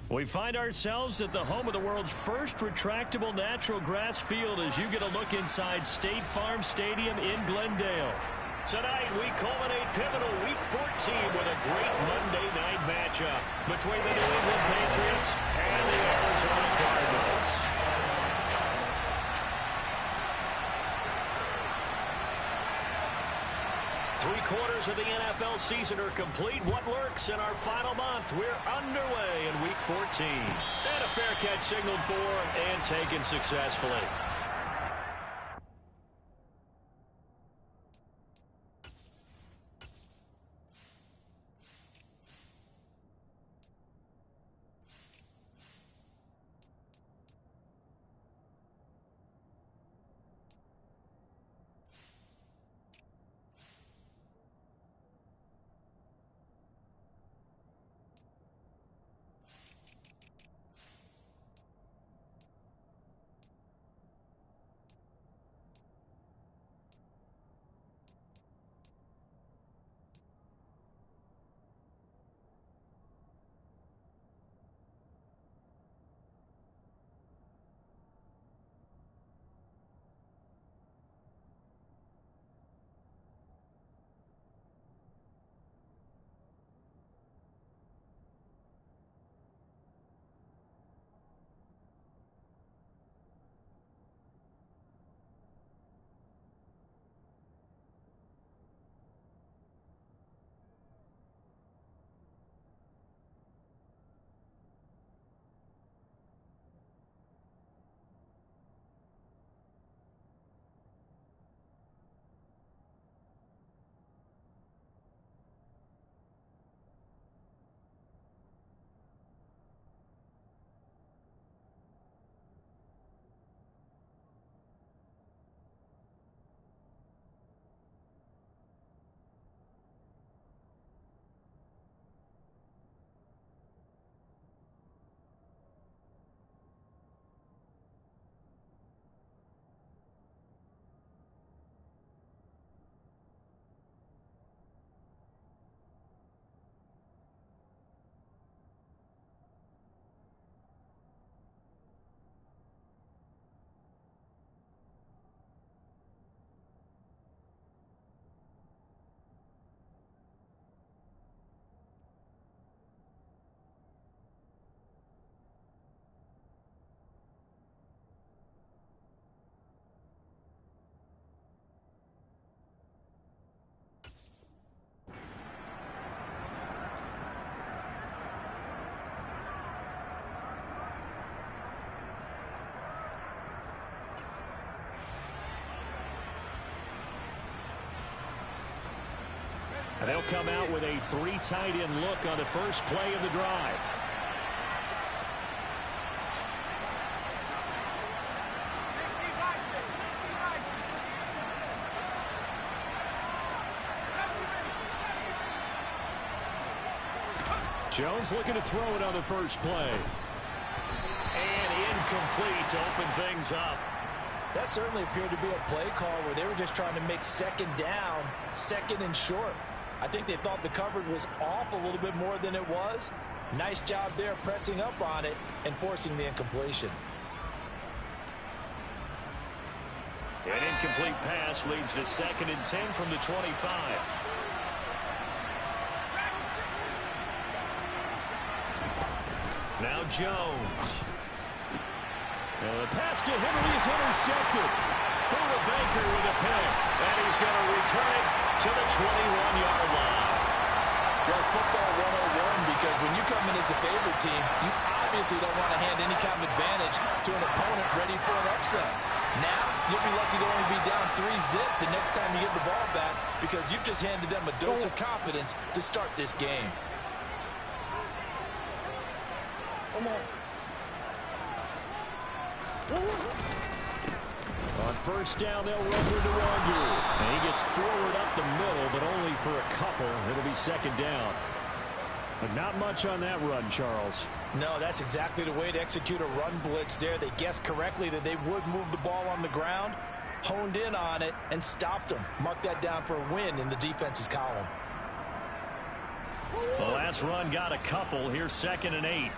We find ourselves at the home of the world's first retractable natural grass field as you get a look inside State Farm Stadium in Glendale. Tonight, we culminate pivotal Week 14 with a great Monday night matchup between the New England Patriots and the Arizona Cardinals. Three-quarters of the NFL season are complete. What lurks in our final month? We're underway in Week 14. And a fair catch signaled for and taken successfully. And they'll come out with a three tight end look on the first play of the drive. Jones looking to throw it on the first play. And incomplete to open things up. That certainly appeared to be a play call where they were just trying to make second down, second and short. I think they thought the coverage was off a little bit more than it was. Nice job there pressing up on it and forcing the incompletion. An incomplete pass leads to 2nd and 10 from the 25. Now Jones. And the pass to Henry is intercepted. Buda Baker with a pick. And he's going to return it to the 21-yard line. Well, it's football 101 because when you come in as the favorite team, you obviously don't want to hand any kind of advantage to an opponent ready for an upset. Now, you'll be lucky to only be down 3-zip the next time you get the ball back because you've just handed them a dose of confidence to start this game. Come on. On first down, they'll run into Wagyu. And he gets forward up the middle, but only for a couple. It'll be 2nd down. But not much on that run, Charles. No, that's exactly the way to execute a run blitz there. They guessed correctly that they would move the ball on the ground, honed in on it, and stopped them. Mark that down for a win in the defense's column. The last run got a couple. Here's 2nd and 8.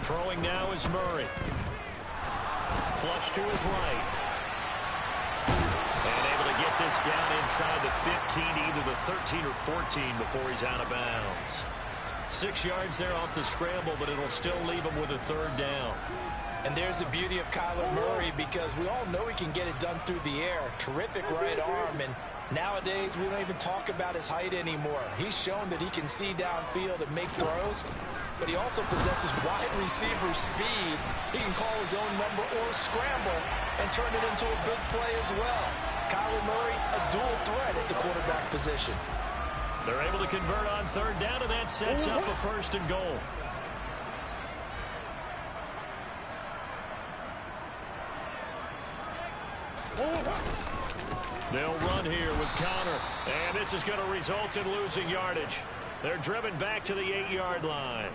Throwing now is Murray. Flush to his right. And able to get this down inside the 15, either the 13 or 14 before he's out of bounds. 6 yards there off the scramble, but it'll still leave him with a third down. And there's the beauty of Kyler Murray, because we all know he can get it done through the air. Terrific right arm, and nowadays we don't even talk about his height anymore. He's shown that he can see downfield and make throws, but he also possesses wide receiver speed. He can call his own number or scramble and turn it into a big play as well. Kyler Murray, a dual threat at the quarterback position. They're able to convert on third down, and that sets up a first and goal. They'll run here with Connor, and this is going to result in losing yardage. They're driven back to the 8-yard line.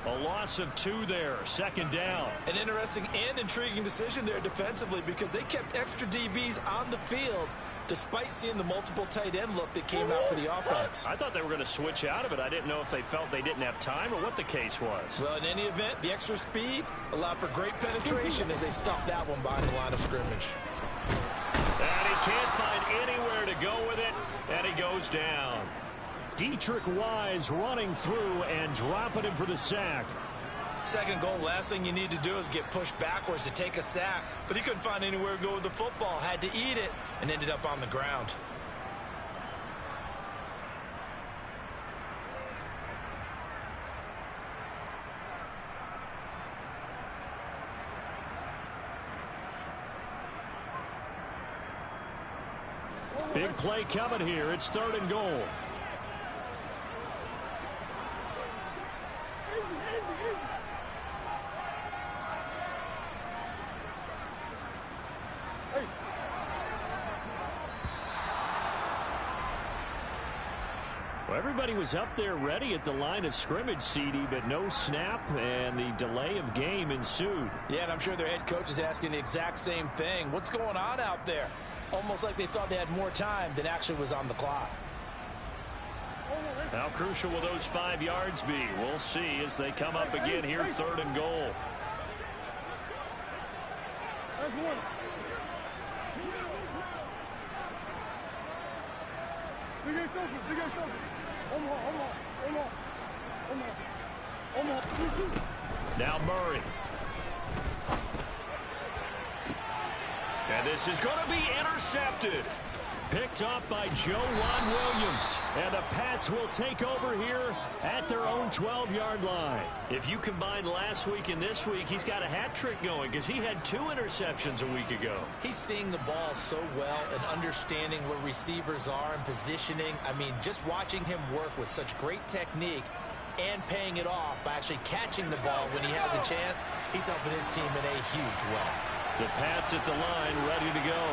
A loss of 2 there, second down. An interesting and intriguing decision there defensively, because they kept extra DBs on the field despite seeing the multiple tight end look that came out for the offense. I thought they were going to switch out of it. I didn't know if they felt they didn't have time or what the case was. Well, in any event, the extra speed allowed for great penetration as they stopped that one behind the line of scrimmage. And he can't find anywhere to go with it, and he goes down. Dietrich Wise running through and dropping him for the sack. Second goal, last thing you need to do is get pushed backwards to take a sack. But he couldn't find anywhere to go with the football, had to eat it, and ended up on the ground. Big play coming here. It's third and goal. Well, everybody was up there ready at the line of scrimmage, CD, but no snap, and the delay of game ensued. Yeah, and I'm sure their head coach is asking the exact same thing. What's going on out there? Almost like they thought they had more time than actually was on the clock. How crucial will those 5 yards be? We'll see as they come up again here, third and goal. Now Murray. And this is going to be intercepted. Picked off by Juwan Williams. And the Pats will take over here at their own 12-yard line. If you combine last week and this week, he's got a hat trick going because he had 2 interceptions a week ago. He's seeing the ball so well and understanding where receivers are and positioning. I mean, just watching him work with such great technique and paying it off by actually catching the ball when he has a chance, he's helping his team in a huge way. The Pats at the line, ready to go.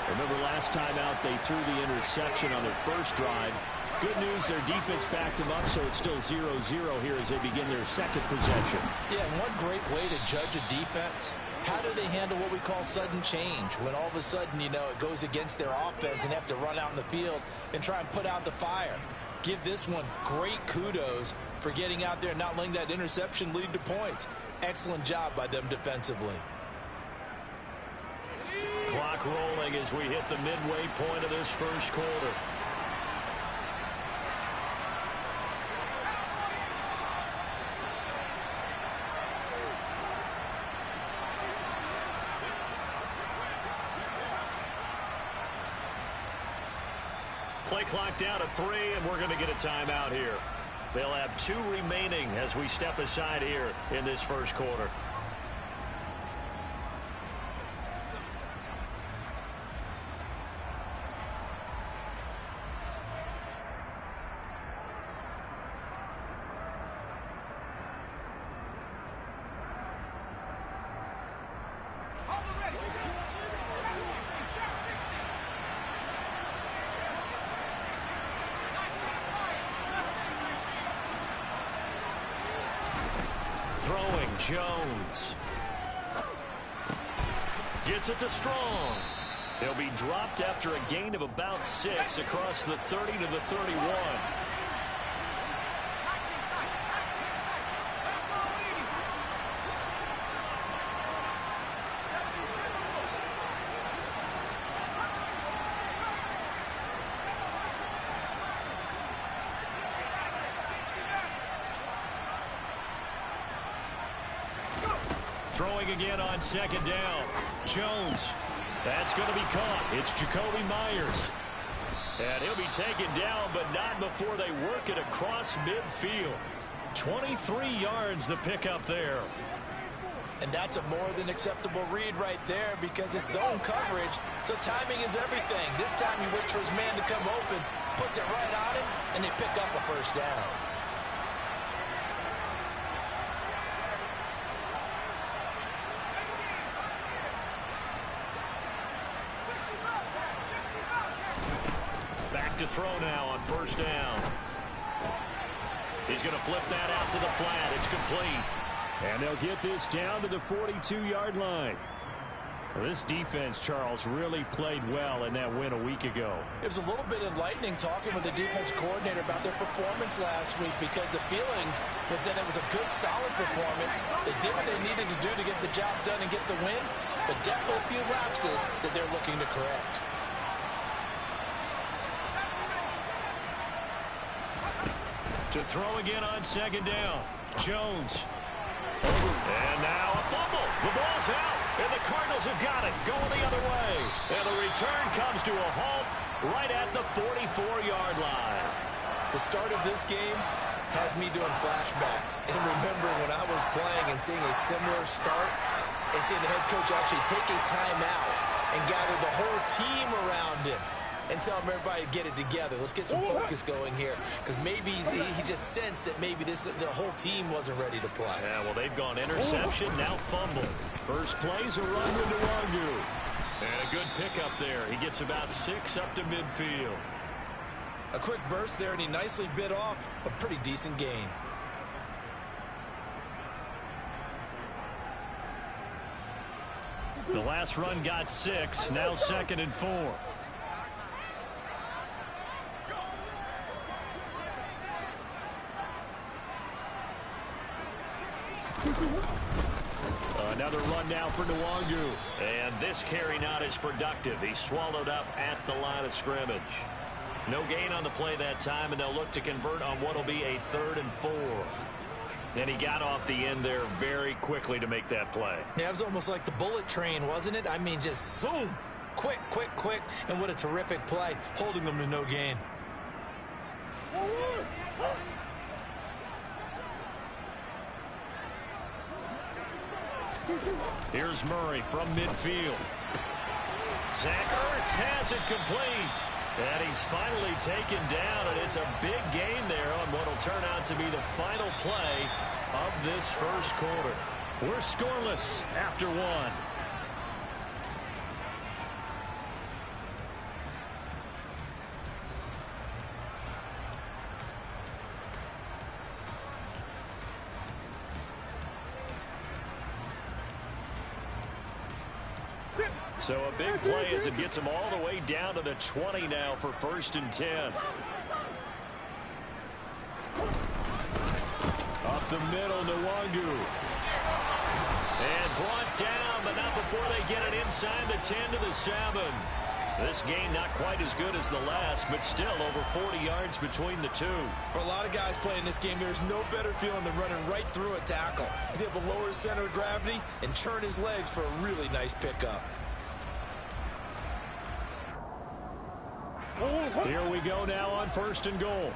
Remember last time out, they threw the interception on their first drive. Good news, their defense backed them up, so it's still 0-0 here as they begin their second possession. Yeah, and one great way to judge a defense, how do they handle what we call sudden change? When all of a sudden, you know, it goes against their offense and have to run out in the field and try and put out the fire. Give this one great kudos for getting out there and not letting that interception lead to points. Excellent job by them defensively. Clock rolling as we hit the midway point of this first quarter. Play clock down to 3, and we're going to get a timeout here. They'll have 2 remaining as we step aside here in this first quarter. Throwing, Jones. Gets it to Strong. He'll be dropped after a gain of about 6 across the 30 to the 31. Throwing again on second down. Jones. That's going to be caught. It's Jacoby Myers. And he'll be taken down, but not before they work it across midfield. 23 yards the pickup there. And that's a more than acceptable read right there because it's zone coverage, so timing is everything. This time he waits for his man to come open, puts it right on him, and they pick up a first down. Back to throw now on first down. He's going to flip that out to the flat. It's complete. And they'll get this down to the 42-yard line. This defense, Charles, really played well in that win a week ago. It was a little bit enlightening talking with the defense coordinator about their performance last week because the feeling was that it was a good, solid performance. They did what they needed to do to get the job done and get the win, but definitely a few lapses that they're looking to correct. To throw again on second down. Jones. And now a fumble. The ball's out. And the Cardinals have got it. Going the other way. And the return comes to a halt right at the 44-yard line. The start of this game has me doing flashbacks and remembering when I was playing and seeing a similar start and seeing the head coach actually take a timeout and gather the whole team around him and tell him everybody to get it together. Let's get some focus going here because maybe he just sensed that maybe the whole team wasn't ready to play. Yeah, well, they've gone interception, now fumble. First play's a run with Nwangu. And a good pickup there. He gets about 6 up to midfield. A quick burst there, and he nicely bit off a pretty decent gain. The last run got 6, now 2nd and 4. Another run now for Nwangu. And this carry not as productive. He's swallowed up at the line of scrimmage. No gain on the play that time, and they'll look to convert on what will be a 3rd and 4. And he got off the end there very quickly to make that play. Yeah, it was almost like the bullet train, wasn't it? I mean, just zoom. Quick, quick, quick. And what a terrific play, holding them to no gain. Here's Murray from midfield. Zach Ertz has it complete. And he's finally taken down, and it's a big gain there on what will turn out to be the final play of this first quarter. We're scoreless after 1. So a big play as it gets them all the way down to the 20 now for 1st and 10. Up the middle, Nwangu. And brought down, but not before they get it inside the 10 to the 7. This game not quite as good as the last, but still over 40 yards between the two. For a lot of guys playing this game, there's no better feeling than running right through a tackle. He's able to lower his center of gravity and churn his legs for a really nice pickup. Here we go now on 1st and goal.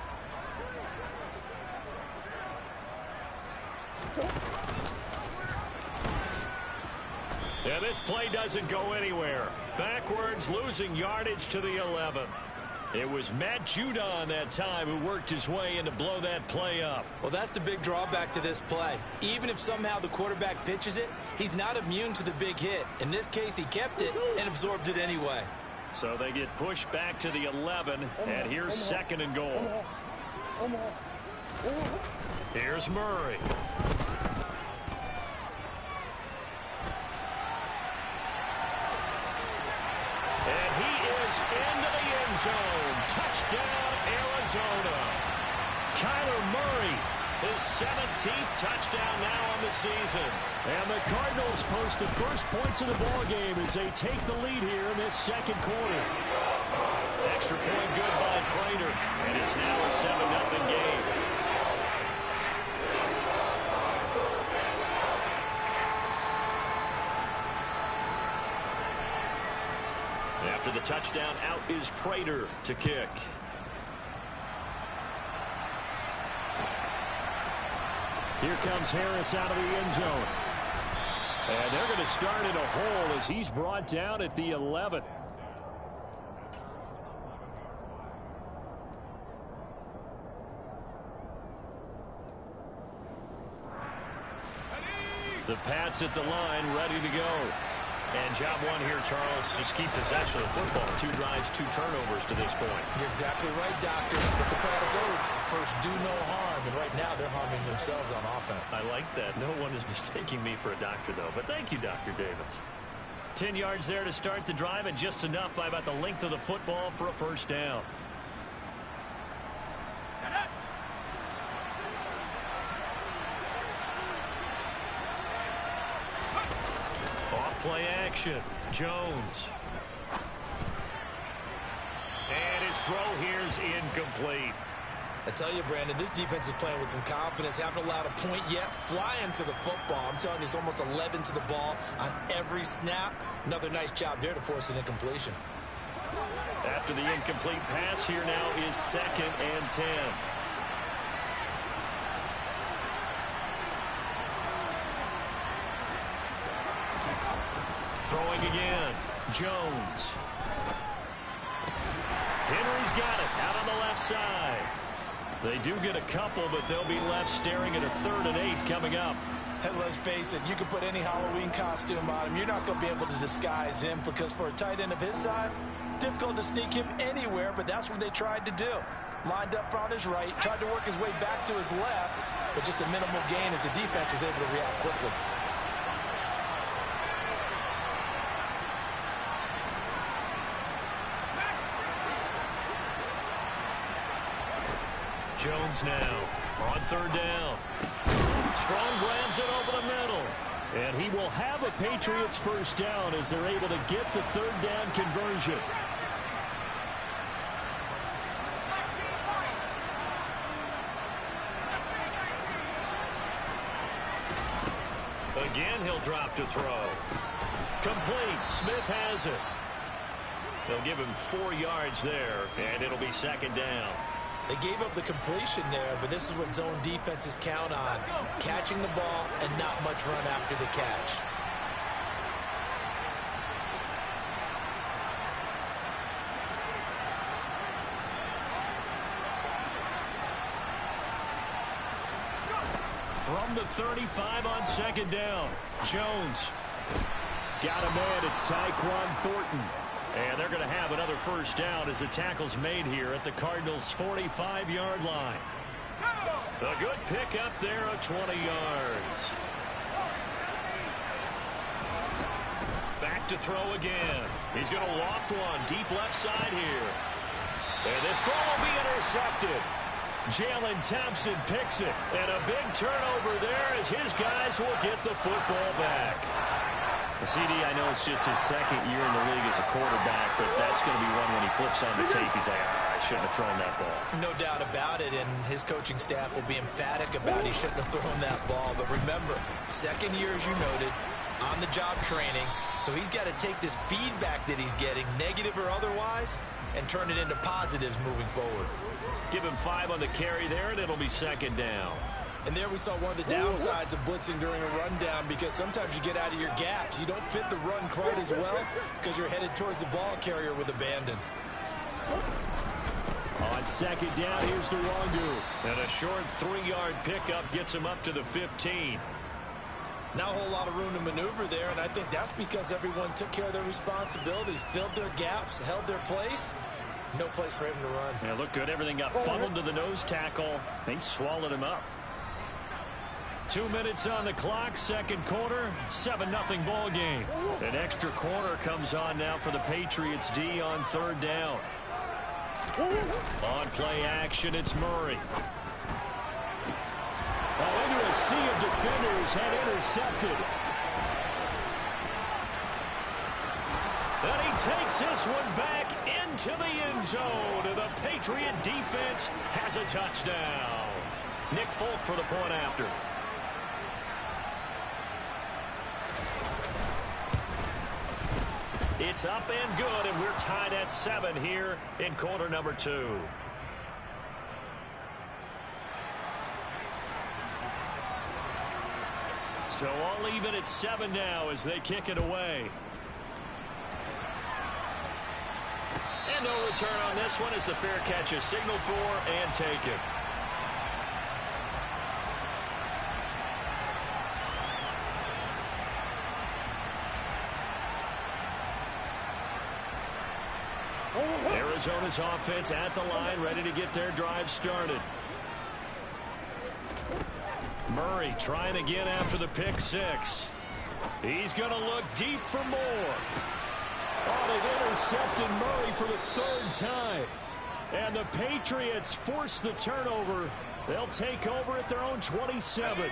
And this play doesn't go anywhere. Backwards, losing yardage to the 11. It was Matt Judon that time who worked his way in to blow that play up. Well, that's the big drawback to this play. Even if somehow the quarterback pitches it, he's not immune to the big hit. In this case, he kept it and absorbed it anyway. So they get pushed back to the 11, and here's 2nd and goal. Here's Murray. And he is into the end zone. Touchdown, Arizona. Kyler Murray, his 17th touchdown now on the season. And the Cardinals post the first points of the ballgame as they take the lead here in this 2nd quarter. Extra point good by Prater, and it's now a 7-0 game. After the touchdown, out is Prater to kick. Here comes Harris out of the end zone. And they're going to start in a hole as he's brought down at the 11. The Pats at the line, ready to go. And job one here, Charles, just keep possession of the football. 2 drives, 2 turnovers to this point. You're exactly right, Doctor. But the product goes, first do no harm. And right now they're harming themselves on offense. I like that. No one is mistaking me for a doctor, though. But thank you, Dr. Davis. 10 yards there to start the drive, and just enough by about the length of the football for a first down. Play action. Jones. And his throw here is incomplete. I tell you, Brandon, this defense is playing with some confidence. Haven't allowed a point yet. Flying to the football. I'm telling you, it's almost 11 to the ball on every snap. Another nice job there to force an incompletion. After the incomplete pass, here now is 2nd and 10. Throwing again. Jones. Henry's got it out on the left side. They do get a couple, but they'll be left staring at a 3rd and 8 coming up. And let's face it, you can put any Halloween costume on him. You're not going to be able to disguise him because for a tight end of his size, difficult to sneak him anywhere, but that's what they tried to do. Lined up on his right, tried to work his way back to his left, but just a minimal gain as the defense was able to react quickly. Jones now on 3rd down. Strong grabs it over the middle. And he will have a Patriots first down as they're able to get the 3rd down conversion. Again, he'll drop to throw. Complete. Smith has it. They'll give him 4 yards there, and it'll be 2nd down. They gave up the completion there, but this is what zone defenses count on. Catching the ball and not much run after the catch. From the 35 on 2nd down. Jones. Got a man. It's Tyquan Thornton. And they're going to have another first down as the tackle's made here at the Cardinals' 45-yard line. A good pickup there of 20 yards. Back to throw again. He's going to loft one deep left side here. And this throw will be intercepted. Jalen Thompson picks it. And a big turnover there as his guys will get the football back. CD, I know it's just his 2nd year in the league as a quarterback, but that's going to be one when he flips on the tape. He's like, I shouldn't have thrown that ball. No doubt about it, and his coaching staff will be emphatic about he shouldn't have thrown that ball. But remember, 2nd year, as you noted, on-the-job training. So he's got to take this feedback that he's getting, negative or otherwise, and turn it into positives moving forward. Give him 5 on the carry there, and it'll be 2nd down. And there we saw one of the downsides of blitzing during a rundown because sometimes you get out of your gaps. You don't fit the run quite as well because you're headed towards the ball carrier with abandon. On 2nd down, here's Nwangu. And a short 3-yard pickup gets him up to the 15. Not a whole lot of room to maneuver there, and I think that's because everyone took care of their responsibilities, filled their gaps, held their place. No place for him to run. Yeah, looked good. Everything got funneled to the nose tackle. They swallowed him up. 2 minutes on the clock, 2nd quarter, 7-0 ball game. An extra corner comes on now for the Patriots D on 3rd down. On play action, it's Murray. Into a sea of defenders and intercepted. And he takes this one back into the end zone. And the Patriot defense has a touchdown. Nick Folk for the point after. It's It's up and good, and we're tied at 7 here in quarter number 2. So all even at 7 now as they kick it away. And no return on this one as the fair catch is signaled for and taken. Arizona's offense at the line, ready to get their drive started. Murray trying again after the pick 6. He's going to look deep for more. Oh, they've intercepted Murray for the 3rd time. And the Patriots force the turnover. They'll take over at their own 27.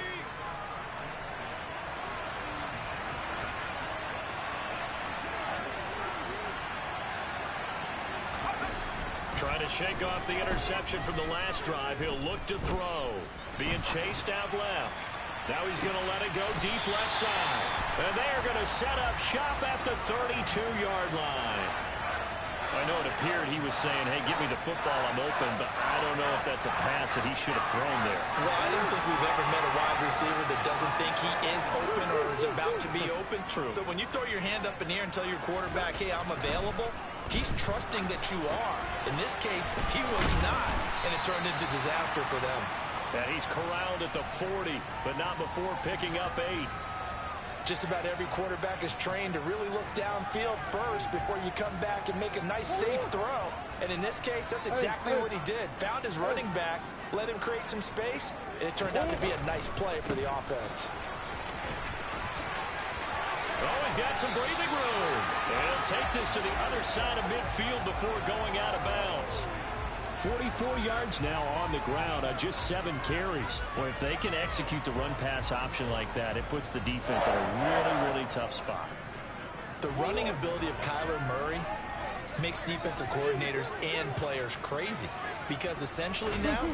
Trying to shake off the interception from the last drive. He'll look to throw. Being chased out left. Now he's going to let it go deep left side. And they're going to set up shop at the 32-yard line. I know it appeared he was saying, hey, give me the football, I'm open, but I don't know if that's a pass that he should have thrown there. Well, I don't think we've ever met a wide receiver that doesn't think he is open or is about to be open. True. So when you throw your hand up in the air and tell your quarterback, hey, I'm available, he's trusting that you are. In this case, he was not, and it turned into disaster for them. And he's corralled at the 40, but not before picking up 8. Just about every quarterback is trained to really look downfield first before you come back and make a nice, safe throw. And in this case, that's exactly what he did. Found his running back, let him create some space, and it turned out to be a nice play for the offense. Oh, he's got some breathing room. And he'll take this to the other side of midfield before going out of bounds. 44 yards now on the ground on just 7 carries. Well, if they can execute the run-pass option like that, it puts the defense in a really, really tough spot. The running ability of Kyler Murray makes defensive coordinators and players crazy because essentially now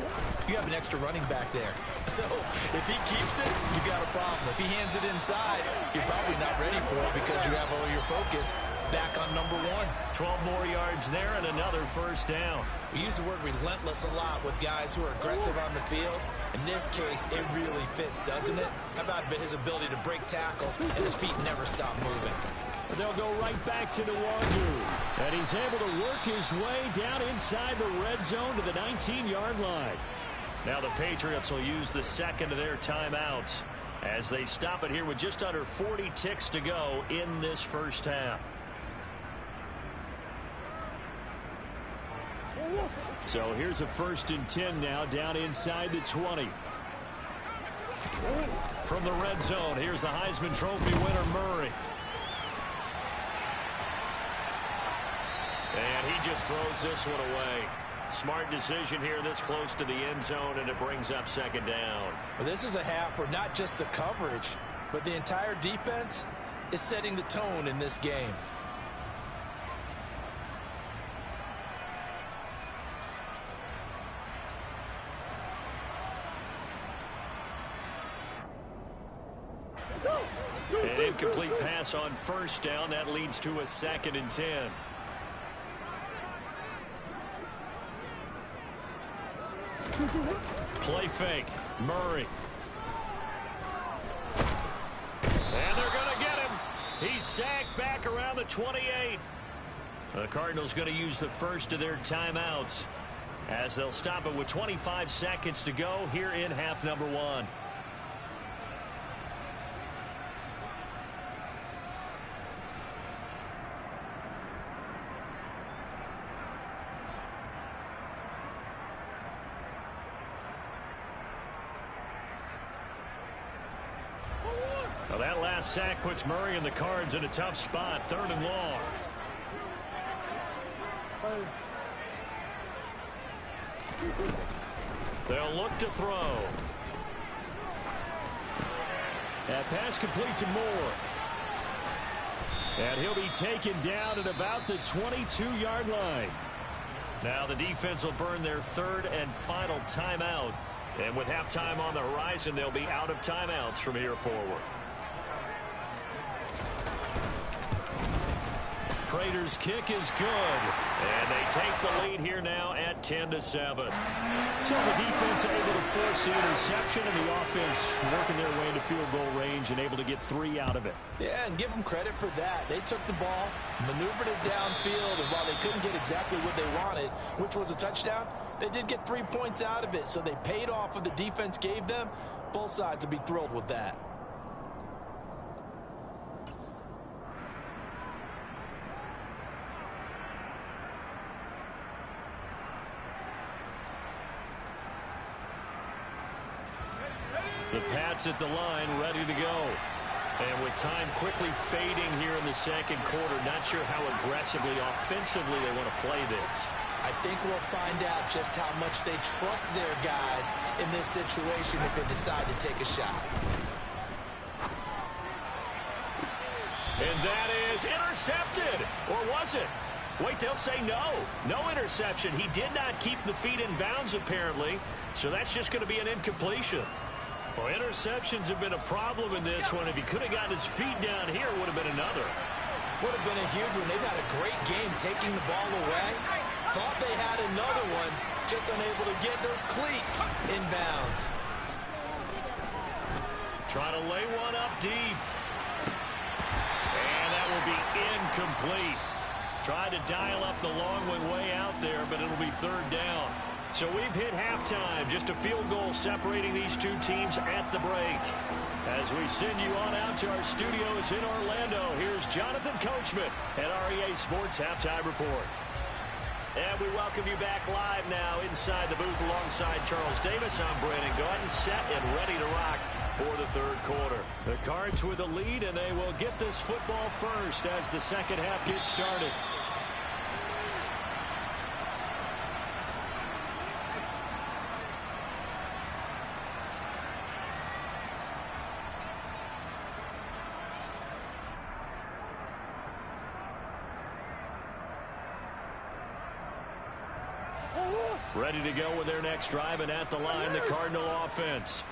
you have an extra running back there. So if he keeps it, you got a problem. If he hands it inside, you're probably not ready for it because you have all your focus back on number 1. 12 more yards there and another first down. We use the word relentless a lot with guys who are aggressive on the field. In this case, it really fits, doesn't it? How about his ability to break tackles and his feet never stop moving? They'll go right back to Nwangu. And he's able to work his way down inside the red zone to the 19-yard line. Now the Patriots will use the second of their timeouts as they stop it here with just under 40 ticks to go in this first half. So here's a 1st and 10 now down inside the 20. From the red zone, here's the Heisman Trophy winner, Murray. And he just throws this one away. Smart decision here this close to the end zone, and it brings up 2nd down. Well, this is a half where not just the coverage, but the entire defense is setting the tone in this game. An incomplete pass on 1st down. That leads to a 2nd and 10. Play fake. Murray. And they're going to get him. He's sacked back around the 28. The Cardinals going to use the first of their timeouts as they'll stop it with 25 seconds to go here in half number 1. Well, that last sack puts Murray and the Cards in a tough spot, 3rd and long. They'll look to throw. That pass complete to Moore. And he'll be taken down at about the 22-yard line. Now the defense will burn their 3rd and final timeout. And with halftime on the horizon, they'll be out of timeouts from here forward. Prater's kick is good. And they take the lead here now at 10-7. So the defense able to force the interception, and the offense working their way into field goal range and able to get 3 out of it. Yeah, and give them credit for that. They took the ball, maneuvered it downfield, and while they couldn't get exactly what they wanted, which was a touchdown, they did get 3 points out of it. So they paid off what the defense gave them. Both sides will be thrilled with that. The Pats at the line, ready to go. And with time quickly fading here in the second quarter, not sure how aggressively, offensively they want to play this. I think we'll find out just how much they trust their guys in this situation if they decide to take a shot. And that is intercepted. Or was it? Wait, they'll say no. No interception. He did not keep the feet in bounds, apparently. So that's just going to be an incompletion. Well, interceptions have been a problem in this one. If he could have gotten his feet down here, it would have been another. Would have been a huge one. They've had a great game taking the ball away. Thought they had another one, just unable to get those cleats in bounds. Trying to lay one up deep. And that will be incomplete. Tried to dial up the long one way out there, but it'll be 3rd down. So we've hit halftime. Just a field goal separating these two teams at the break. As we send you on out to our studios in Orlando, here's Jonathan Coachman at REA Sports Halftime Report. And we welcome you back live now inside the booth alongside Charles Davis. I'm Brandon Gaudin, set and ready to rock for the 3rd quarter. The Cards with a lead, and they will get this football first as the second half gets started. Ready to go with their next drive, and at the line, the Cardinal offense.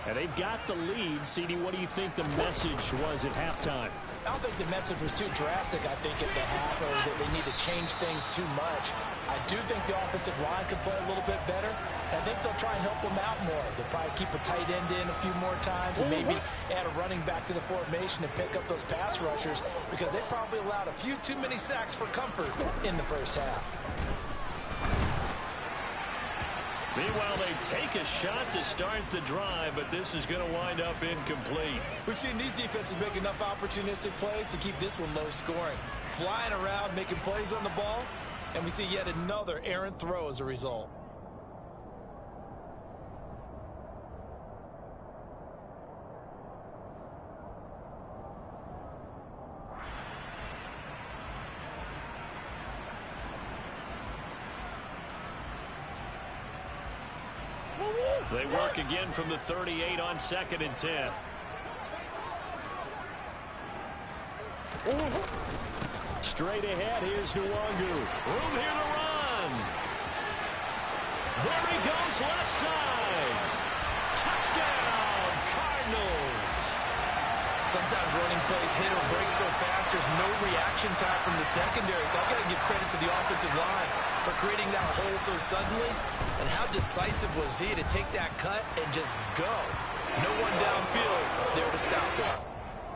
And they've got the lead. CD, what do you think the message was at halftime? I don't think the message was too drastic, I think, at the half, or that they need to change things too much. I do think the offensive line could play a little bit better. I think they'll try and help them out more. They'll probably keep a tight end in a few more times and maybe add a running back to the formation and pick up those pass rushers, because they probably allowed a few too many sacks for comfort in the first half. Meanwhile, they take a shot to start the drive, but this is going to wind up incomplete. We've seen these defenses make enough opportunistic plays to keep this one low scoring. Flying around, making plays on the ball, and we see yet another errant throw as a result. They work again from the 38 on 2nd and 10. Straight ahead, here's Nwangu. Room here to run. There he goes, left side. Touchdown, Cardinals. Sometimes running plays hit or break so fast, there's no reaction time from the secondary. So I've got to give credit to the offensive line for creating that hole so suddenly. And how decisive was he to take that cut and just go? No one downfield there to stop him.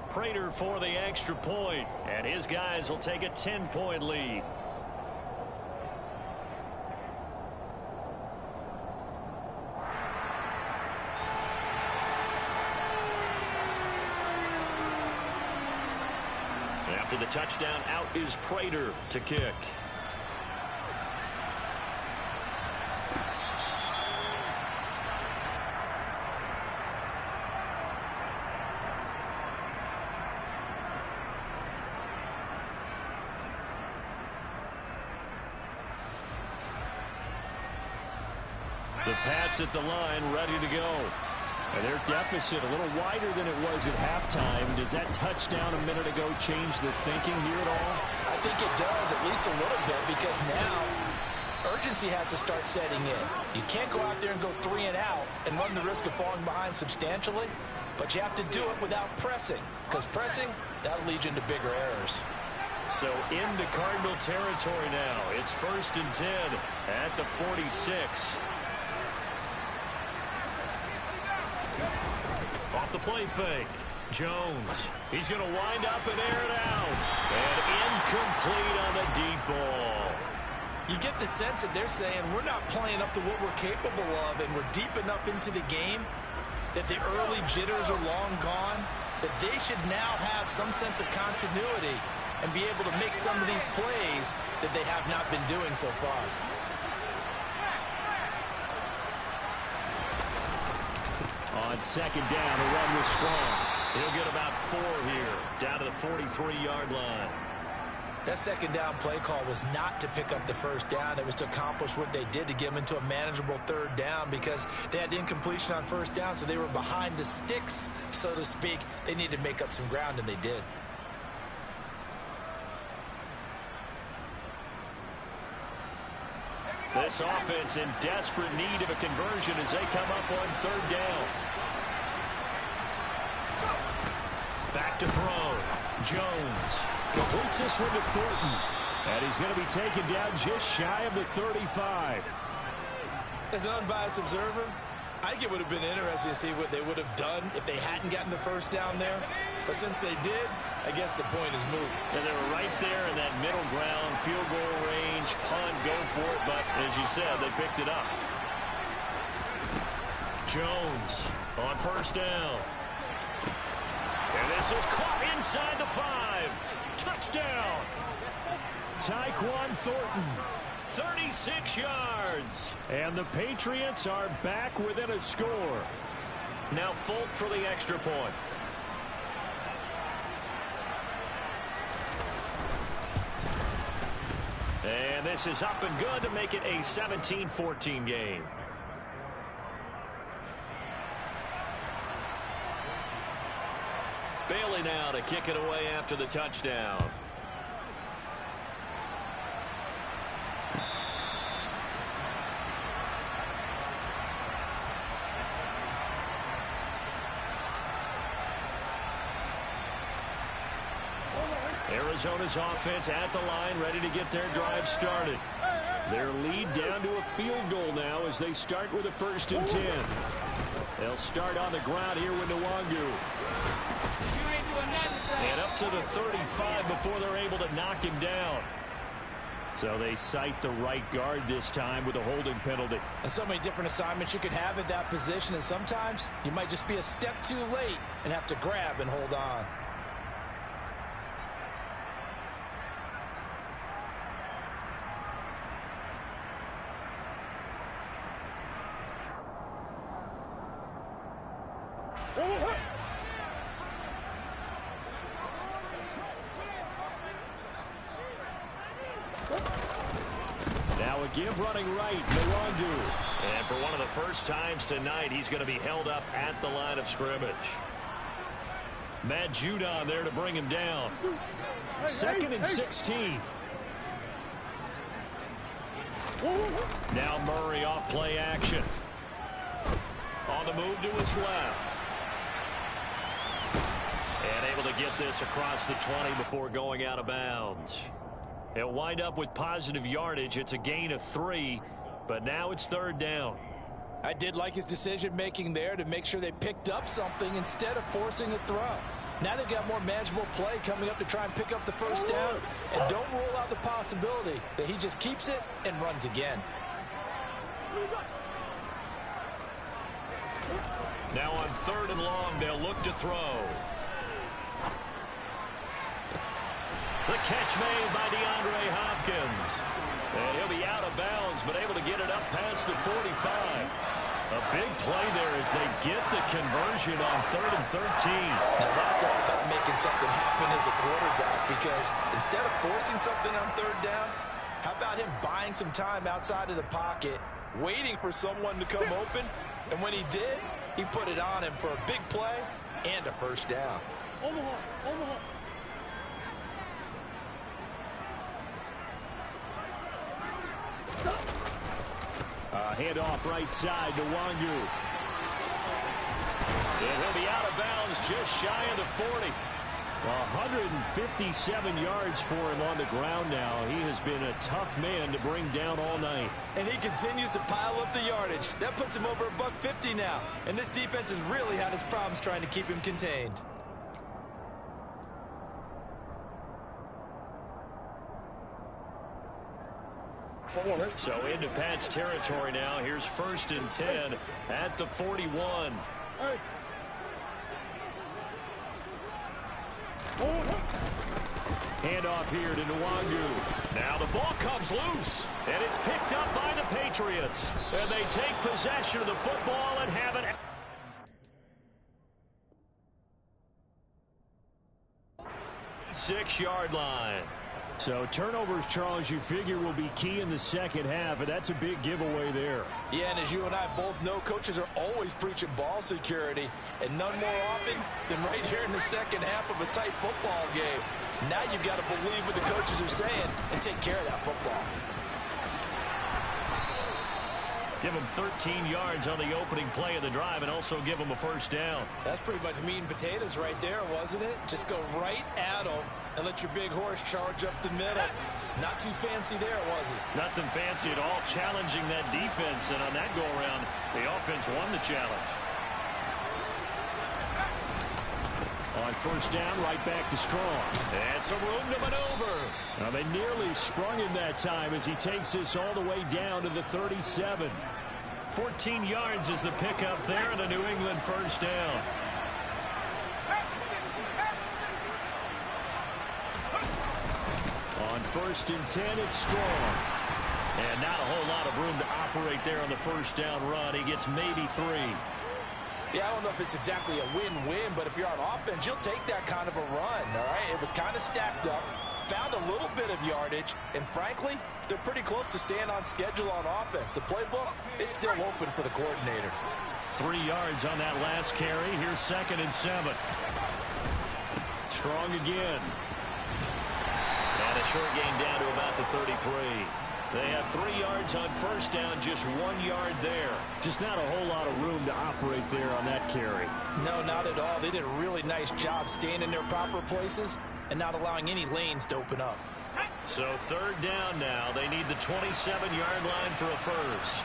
Prater for the extra point, and his guys will take a 10-point lead. After the touchdown, out is Prater to kick. The Pats at the line, ready to go. And their deficit a little wider than it was at halftime. Does that touchdown a minute ago change the thinking here at all? I think it does, at least a little bit, because now urgency has to start setting in. You can't go out there and go 3 and out and run the risk of falling behind substantially, but you have to do it without pressing, because pressing, that'll lead you into bigger errors. So into Cardinal territory now. It's 1st and 10 at the 46. Off the play fake. Jones. He's going to wind up and air it out. And incomplete on the deep ball. You get the sense that they're saying we're not playing up to what we're capable of, and we're deep enough into the game that the early jitters are long gone, that they should now have some sense of continuity and be able to make some of these plays that they have not been doing so far. On 2nd down, the run was strong. He'll get about 4 here, down to the 43-yard line. That 2nd down play call was not to pick up the 1st down. It was to accomplish what they did to get them into a manageable 3rd down because they had incompletion on 1st down, so they were behind the sticks, so to speak. They needed to make up some ground, and they did. This offense in desperate need of a conversion as they come up on 3rd down. Back to throw. Jones completes this one to Thornton. And he's going to be taken down just shy of the 35. As an unbiased observer, I think it would have been interesting to see what they would have done if they hadn't gotten the 1st down there. But since they did, I guess the point is moot. And they were right there in that middle ground, field goal range, punt, go for it. But as you said, they picked it up. Jones on 1st down. And this is caught inside the 5. Touchdown. Tyquan Thornton, 36 yards. And the Patriots are back within a score. Now Folk for the extra point. And this is up and good to make it a 17-14 game. Bailey now to kick it away after the touchdown. Arizona's offense at the line, ready to get their drive started. Their lead down to a field goal now as they start with a 1st and 10. They'll start on the ground here with Nwangu. And up to the 35 before they're able to knock him down. So they cite the right guard this time with a holding penalty. And so many different assignments you could have at that position, and sometimes you might just be a step too late and have to grab and hold on. Now a give running right, Nwangu. And for one of the first times tonight, he's going to be held up at the line of scrimmage. Matt Judon there to bring him down. 2nd and 16. Now Murray off play action. On the move to his left. And able to get this across the 20 before going out of bounds. He'll wind up with positive yardage. It's a gain of 3, but now it's 3rd down. I did like his decision-making there to make sure they picked up something instead of forcing a throw. Now they've got more manageable play coming up to try and pick up the 1st down, and don't rule out the possibility that he just keeps it and runs again. Now on 3rd and long, they'll look to throw. The catch made by DeAndre Hopkins. And he'll be out of bounds, but able to get it up past the 45. A big play there as they get the conversion on 3rd and 13. Now that's all about making something happen as a quarterback, because instead of forcing something on 3rd down, how about him buying some time outside of the pocket, waiting for someone to come open, and when he did, he put it on him for a big play and a 1st down. Omaha. Handoff right side to Nwangu. And he'll be out of bounds just shy of the 40. 157 yards for him on the ground now. He has been a tough man to bring down all night. And he continues to pile up the yardage. That puts him over $150 now. And this defense has really had its problems trying to keep him contained. So into Pat's territory now. Here's 1st and 10 at the 41. Handoff here to Nwangu. Now the ball comes loose, and it's picked up by the Patriots. And they take possession of the football and have it. 6-yard line. So turnovers, Charles, you figure will be key in the second half, and that's a big giveaway there. Yeah, and as you and I both know, coaches are always preaching ball security, and none more often than right here in the second half of a tight football game. Now you've got to believe what the coaches are saying and take care of that football. Give them 13 yards on the opening play of the drive and also give them a 1st down. That's pretty much meat and potatoes right there, wasn't it? Just go right at them and let your big horse charge up the middle. Not too fancy there, was it? Nothing fancy at all, challenging that defense. And on that go-around, the offense won the challenge. On 1st down, right back to Strong. And some room to maneuver. Now they nearly sprung him that time as he takes this all the way down to the 37. 14 yards is the pickup there and a New England 1st down. On 1st and 10, it's Strong. And not a whole lot of room to operate there on the 1st down run. He gets maybe 3. Yeah, I don't know if it's exactly a win-win, but if you're on offense, you'll take that kind of a run, all right? It was kind of stacked up, found a little bit of yardage, and frankly, they're pretty close to staying on schedule on offense. The playbook is still open for the coordinator. 3 yards on that last carry. Here's 2nd and 7. Strong again. And a short gain down to about the 33. They have 3 yards on 1st down, just 1 yard there. Just not a whole lot of room to operate there on that carry. No, not at all. They did a really nice job staying in their proper places and not allowing any lanes to open up. So 3rd down now. They need the 27-yard line for a 1st.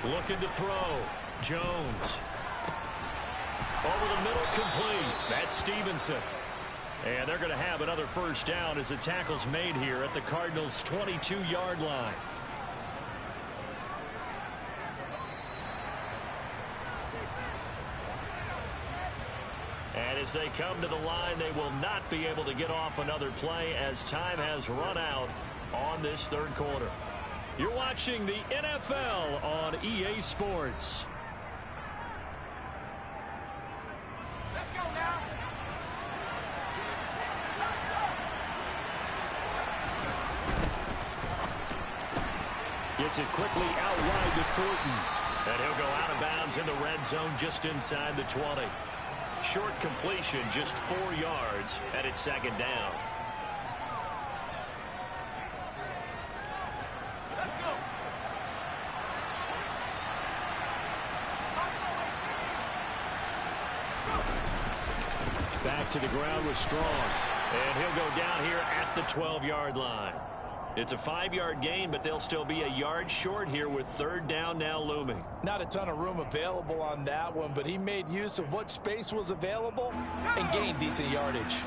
Looking to throw. Jones. Over the middle, complete. That's Stevenson. And they're going to have another 1st down as the tackle's made here at the Cardinals' 22-yard line. And as they come to the line, they will not be able to get off another play as time has run out on this 3rd quarter. You're watching the NFL on EA Sports. Let's go now. Gets it quickly out wide to Thornton. And he'll go out of bounds in the red zone just inside the 20. Short completion, just 4 yards, and it's 2nd down. Back to the ground with Strong. And he'll go down here at the 12-yard line. It's a 5-yard gain, but they'll still be a yard short here with 3rd down now looming. Not a ton of room available on that one, but he made use of what space was available and gained decent yardage.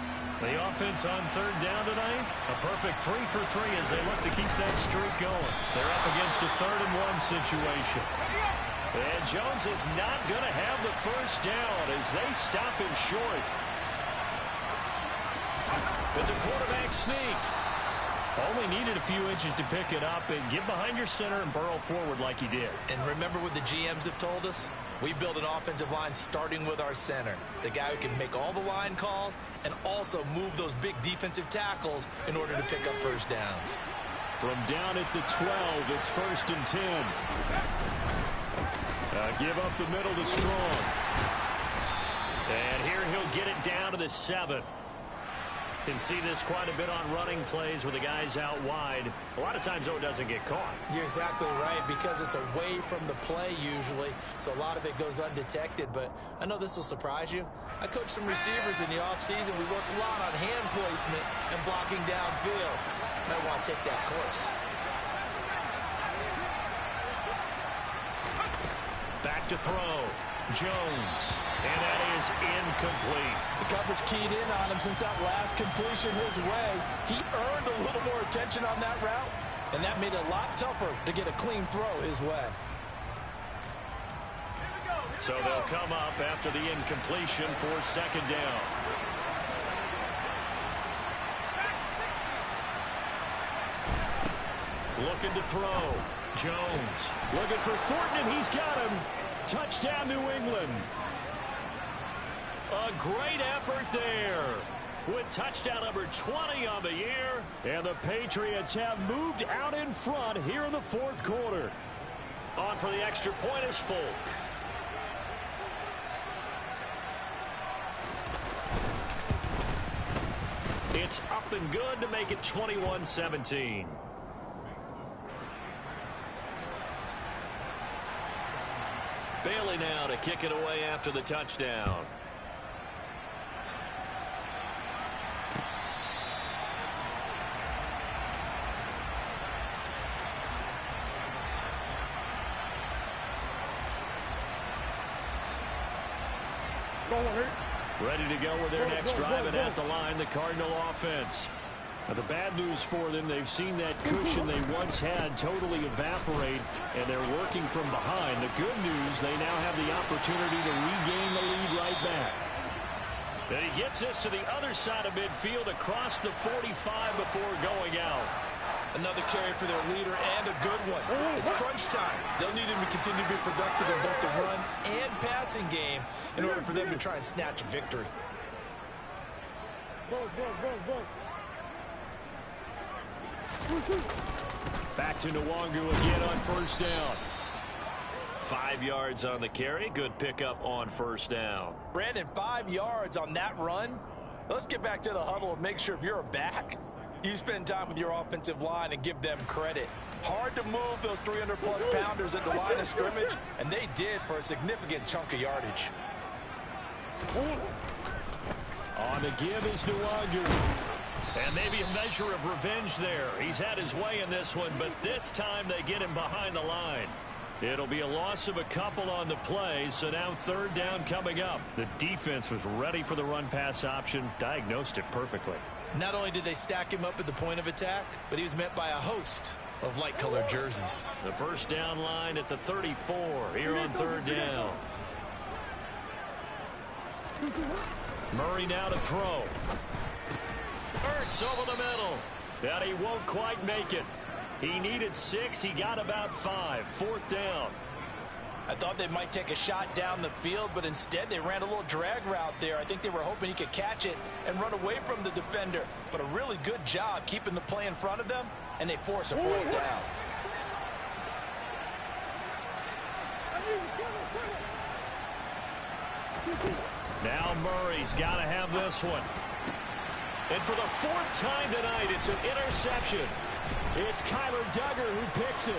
The offense on 3rd down tonight, a perfect 3 for 3 as they look to keep that streak going. They're up against a 3rd and 1 situation. And Jones is not going to have the 1st down as they stop him short. It's a quarterback sneak. Only needed a few inches to pick it up and get behind your center and burrow forward like he did. And remember what the GMs have told us? We build an offensive line starting with our center, the guy who can make all the line calls and also move those big defensive tackles in order to pick up 1st downs. From down at the 12, it's 1st and 10. Give up the middle to Strong. And here he'll get it down to the 7. Can see this quite a bit on running plays where the guy's out wide. A lot of times, though, it doesn't get caught. You're exactly right, because it's away from the play usually, so a lot of it goes undetected. But I know this will surprise you. I coached some receivers in the offseason. We work a lot on hand placement and blocking downfield. Might want to take that course. Back to throw. Jones. And that is incomplete. The coverage keyed in on him since that last completion his way. He earned a little more attention on that route, and that made it a lot tougher to get a clean throw his way. So they'll come up after the incompletion for second down. Looking to throw. Jones looking for Thornton, and he's got him. Touchdown, New England. A great effort there with touchdown number 20 on the year. And the Patriots have moved out in front here in the fourth quarter. On for the extra point is Folk. It's up and good to make it 21-17. Bailey now to kick it away after the touchdown. Ready to go with their next drive, and at the line, the Cardinal offense. Now, the bad news for them, they've seen that cushion they once had totally evaporate, and they're working from behind. The good news, they now have the opportunity to regain the lead right back. And he gets this to the other side of midfield across the 45 before going out. Another carry for their leader, and a good one. It's crunch time. They'll need him to continue to be productive in both the run and passing game in order for them to try and snatch a victory. Back to Nwangu again on first down. 5 yards on the carry. Good pickup on first down. Brandon, 5 yards on that run. Let's get back to the huddle and make sure if you're a back, you spend time with your offensive line and give them credit. Hard to move those 300-plus pounders at the line of scrimmage, and they did for a significant chunk of yardage. On the give is Nwangu. And maybe a measure of revenge there. He's had his way in this one, but this time they get him behind the line. It'll be a loss of a couple on the play, so now third down coming up. The defense was ready for the run-pass option, diagnosed it perfectly. Not only did they stack him up at the point of attack, but he was met by a host of light-colored jerseys. The first down line at the 34 here on third down. Murray now to throw. Ertz over the middle. But he won't quite make it. He needed 6. He got about 5. Fourth down. I thought they might take a shot down the field, but instead they ran a little drag route there. I think they were hoping he could catch it and run away from the defender. But a really good job keeping the play in front of them, and they force a fourth down. Now Murray's got to have this one. And for the 4th time tonight, it's an interception. It's Kyler Duggar who picks it.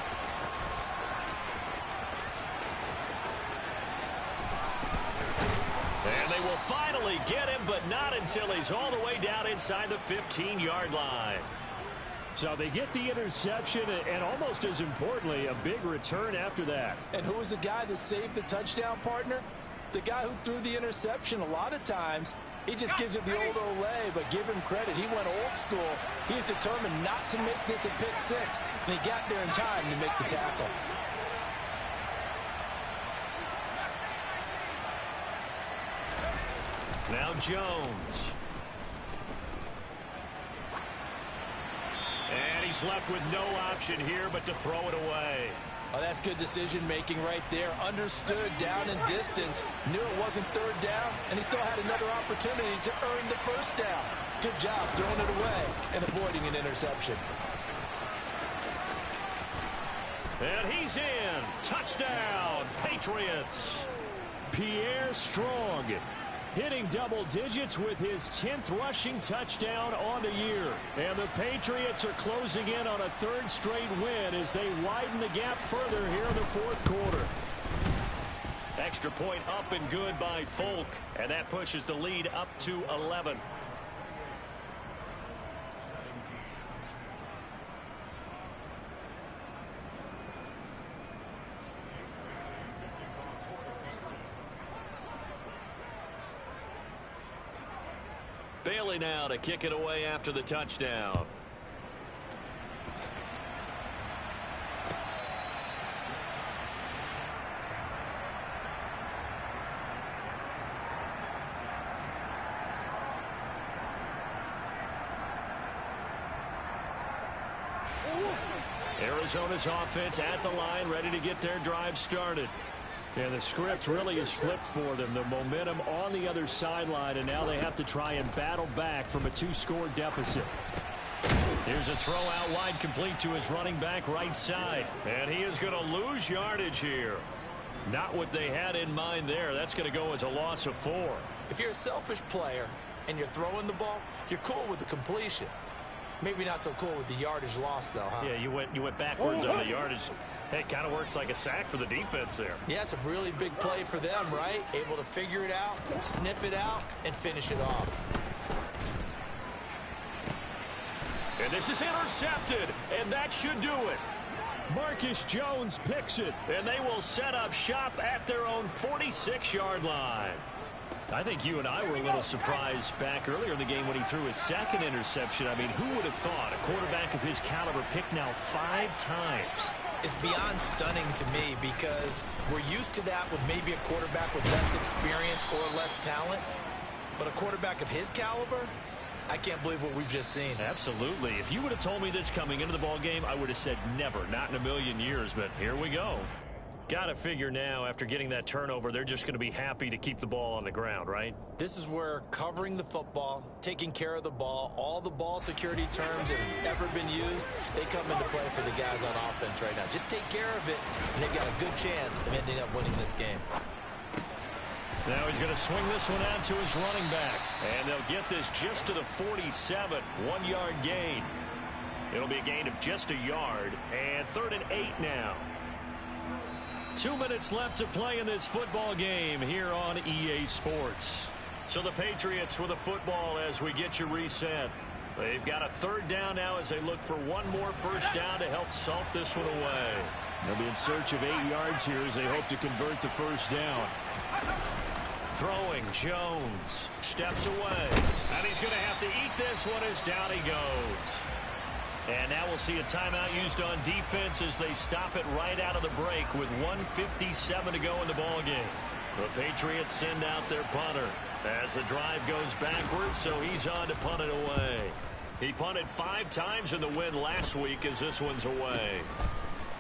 And they will finally get him, but not until he's all the way down inside the 15-yard line. So they get the interception, and almost as importantly, a big return after that. And who was the guy that saved the touchdown, partner? The guy who threw the interception. A lot of times, he just gives it the old Olay, but give him credit. He went old school. He is determined not to make this a pick 6, and he got there in time to make the tackle. Now Jones. And he's left with no option here but to throw it away. Oh, that's good decision-making right there. Understood down and distance. Knew it wasn't third down, and he still had another opportunity to earn the first down. Good job throwing it away and avoiding an interception. And he's in. Touchdown, Patriots. Pierre Strong. Hitting double digits with his 10th rushing touchdown on the year. And the Patriots are closing in on a third straight win as they widen the gap further here in the fourth quarter. Extra point up and good by Folk, and that pushes the lead up to 11. Bailey now to kick it away after the touchdown. Arizona's offense at the line, ready to get their drive started. And the script really is flipped for them. The momentum on the other sideline, and now they have to try and battle back from a 2-score deficit. Here's a throw out wide, complete to his running back right side. And he is going to lose yardage here. Not what they had in mind there. That's going to go as a loss of 4. If you're a selfish player and you're throwing the ball, you're cool with the completion. Maybe not so cool with the yardage loss, though, huh? Yeah, you went backwards on the yardage. Hey, it kind of works like a sack for the defense there. Yeah, it's a really big play for them, right? Able to figure it out, sniff it out, and finish it off. And this is intercepted, and that should do it. Marcus Jones picks it, and they will set up shop at their own 46-yard line. I think you and I were a little surprised back earlier in the game when he threw his second interception. I mean, who would have thought a quarterback of his caliber picked now 5 times? It's beyond stunning to me because we're used to that with maybe a quarterback with less experience or less talent. But a quarterback of his caliber, I can't believe what we've just seen. Absolutely. If you would have told me this coming into the ball game, I would have said never, not in a million years. But here we go. Got to figure now, after getting that turnover, they're just going to be happy to keep the ball on the ground, right? This is where covering the football, taking care of the ball, all the ball security terms that have ever been used, they come into play for the guys on offense right now. Just take care of it, and they've got a good chance of ending up winning this game. Now he's going to swing this one out to his running back. And they'll get this just to the 47, 1-yard gain. It'll be a gain of just a yard, and 3rd and 8 now. 2 minutes left to play in this football game here on EA Sports. So the Patriots with a football as we get you reset. They've got a 3rd down now as they look for one more first down to help salt this one away. They'll be in search of 8 yards here as they hope to convert the first down. Throwing, Jones steps away. And he's going to have to eat this one as down he goes. And now we'll see a timeout used on defense as they stop it right out of the break with 1:57 to go in the ball game. The Patriots send out their punter as the drive goes backwards, so he's on to punt it away. He punted 5 times in the win last week as this one's away.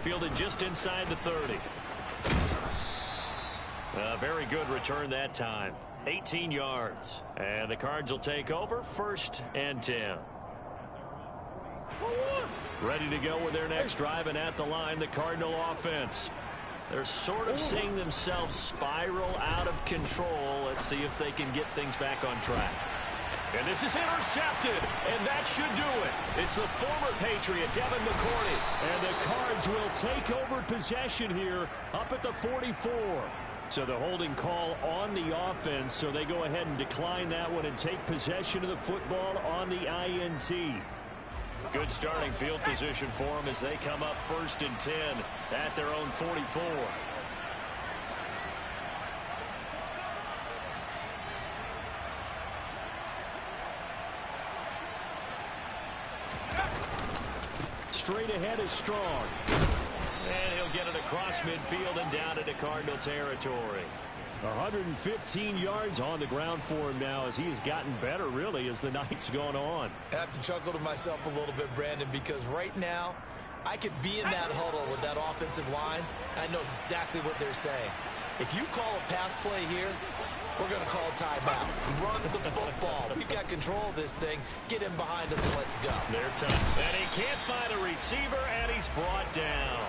Fielded just inside the 30. A very good return that time. 18 yards. And the Cards will take over 1st and 10. Ready to go with their next drive, and at the line, the Cardinal offense. They're sort of seeing themselves spiral out of control. Let's see if they can get things back on track. And this is intercepted, and that should do it. It's the former Patriot, Devin McCourty. And the Cards will take over possession here up at the 44. So the holding call on the offense, so they go ahead and decline that one and take possession of the football on the INT. Good starting field position for them as they come up 1st and 10 at their own 44. Straight ahead is Strong. And he'll get it across midfield and down into Cardinal territory. 115 yards on the ground for him now as he has gotten better, really, as the night's gone on. I have to chuckle to myself a little bit, Brandon, because right now I could be in that huddle with that offensive line. I know exactly what they're saying. If you call a pass play here, we're going to call a timeout. Run the football. We've got control of this thing. Get him behind us and let's go. They're tough. And he can't find a receiver, and he's brought down.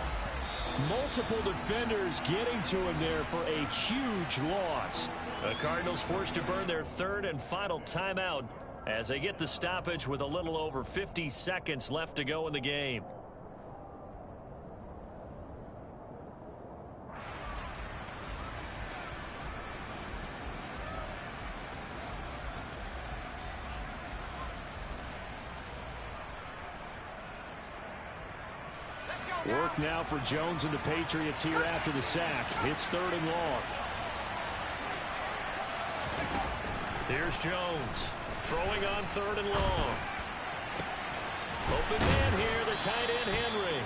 Multiple defenders getting to him there for a huge loss. The Cardinals forced to burn their third and final timeout as they get the stoppage with a little over 50 seconds left to go in the game. Work now for Jones and the Patriots here after the sack. It's 3rd and long. Here's Jones throwing on 3rd and long. Open man here, the tight end Henry.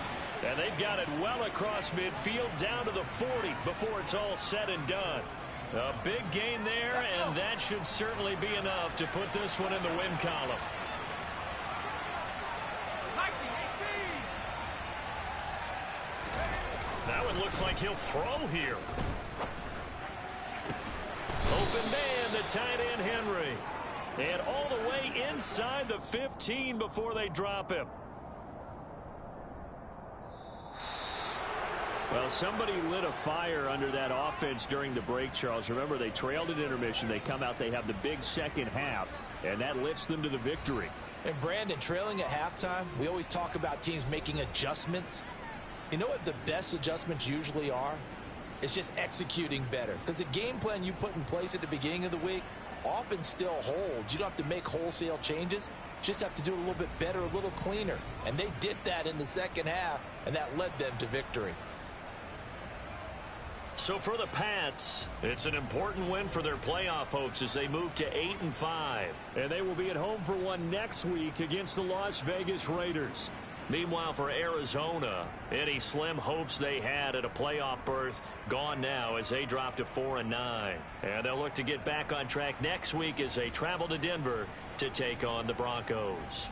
And they've got it well across midfield down to the 40 before it's all said and done. A big gain there, and that should certainly be enough to put this one in the win column. Now it looks like he'll throw here. Open man, the tight end Henry. And all the way inside the 15 before they drop him. Well, somebody lit a fire under that offense during the break, Charles. Remember, they trailed at intermission. They come out, they have the big second half, and that lifts them to the victory. And Brandon, trailing at halftime, we always talk about teams making adjustments. You know what the best adjustments usually are? It's just executing better. Because the game plan you put in place at the beginning of the week often still holds. You don't have to make wholesale changes. You just have to do it a little bit better, a little cleaner. And they did that in the second half, and that led them to victory. So for the Pats, it's an important win for their playoff hopes as they move to 8-5. And they will be at home for one next week against the Las Vegas Raiders. Meanwhile, for Arizona, any slim hopes they had at a playoff berth gone now as they drop to 4-9. And they'll look to get back on track next week as they travel to Denver to take on the Broncos.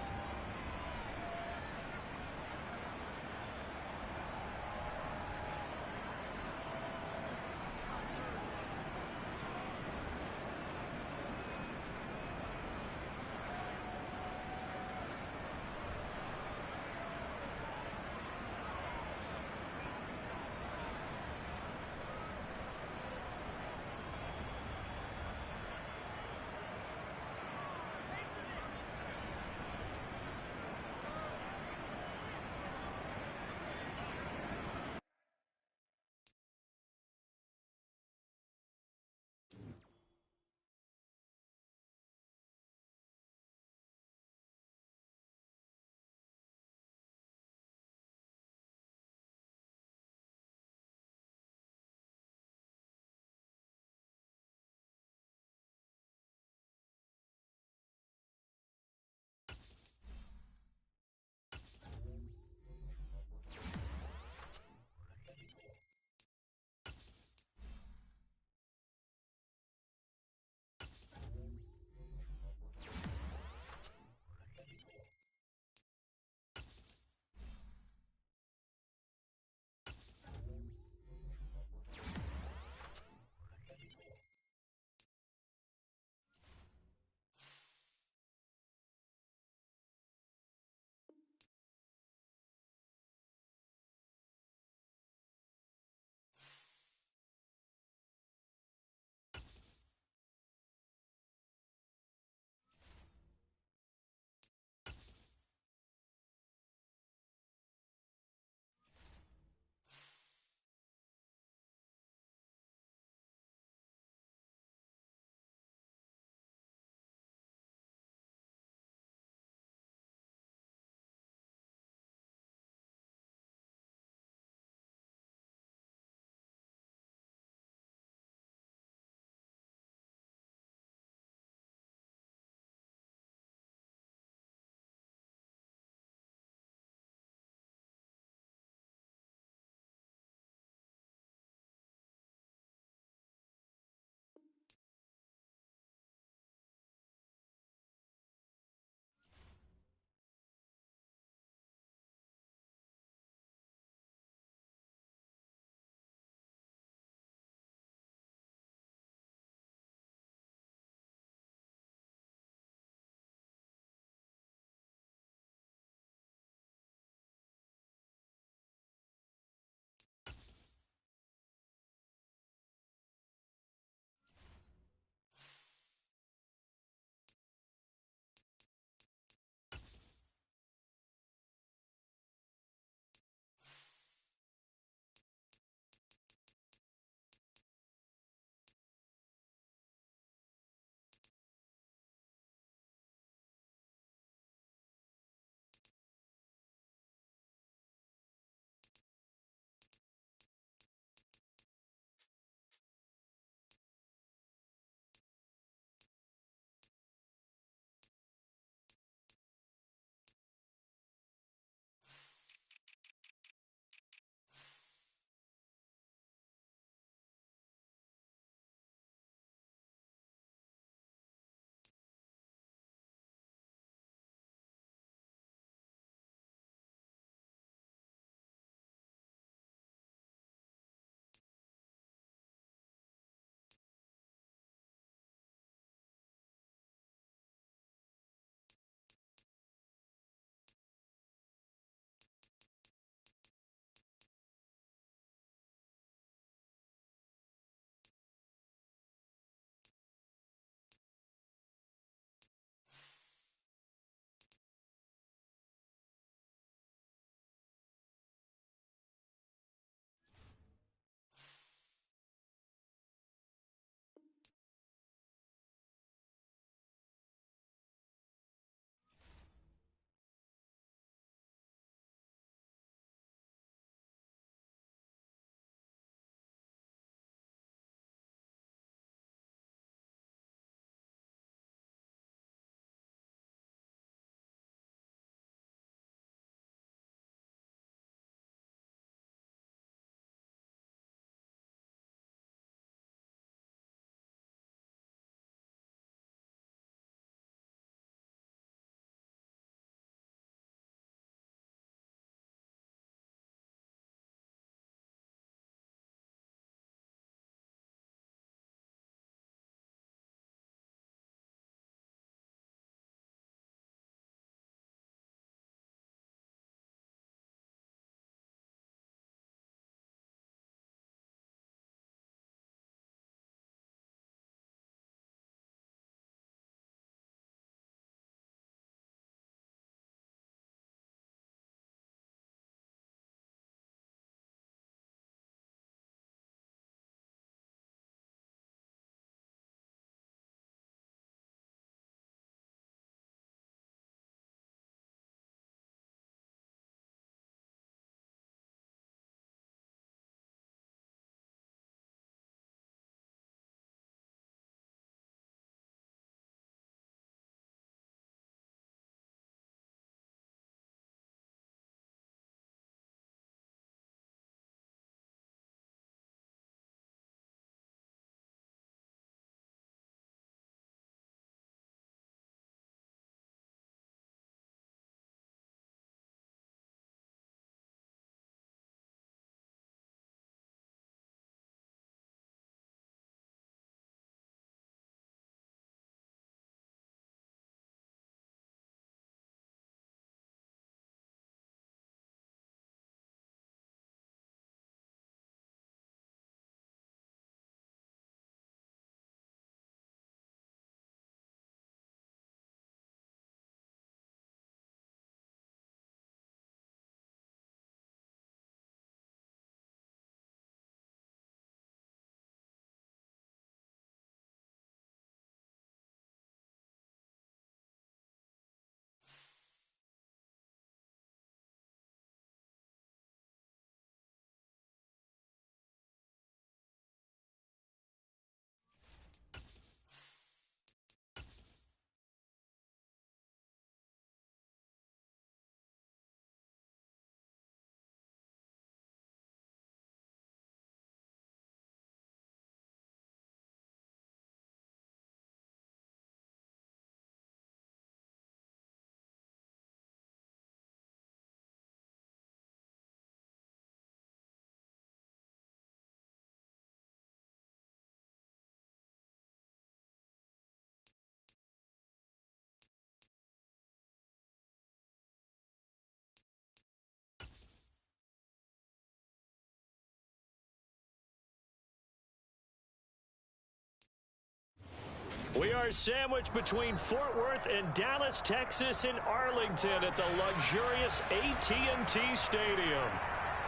We are sandwiched between Fort Worth and Dallas, Texas, and Arlington at the luxurious AT&T Stadium.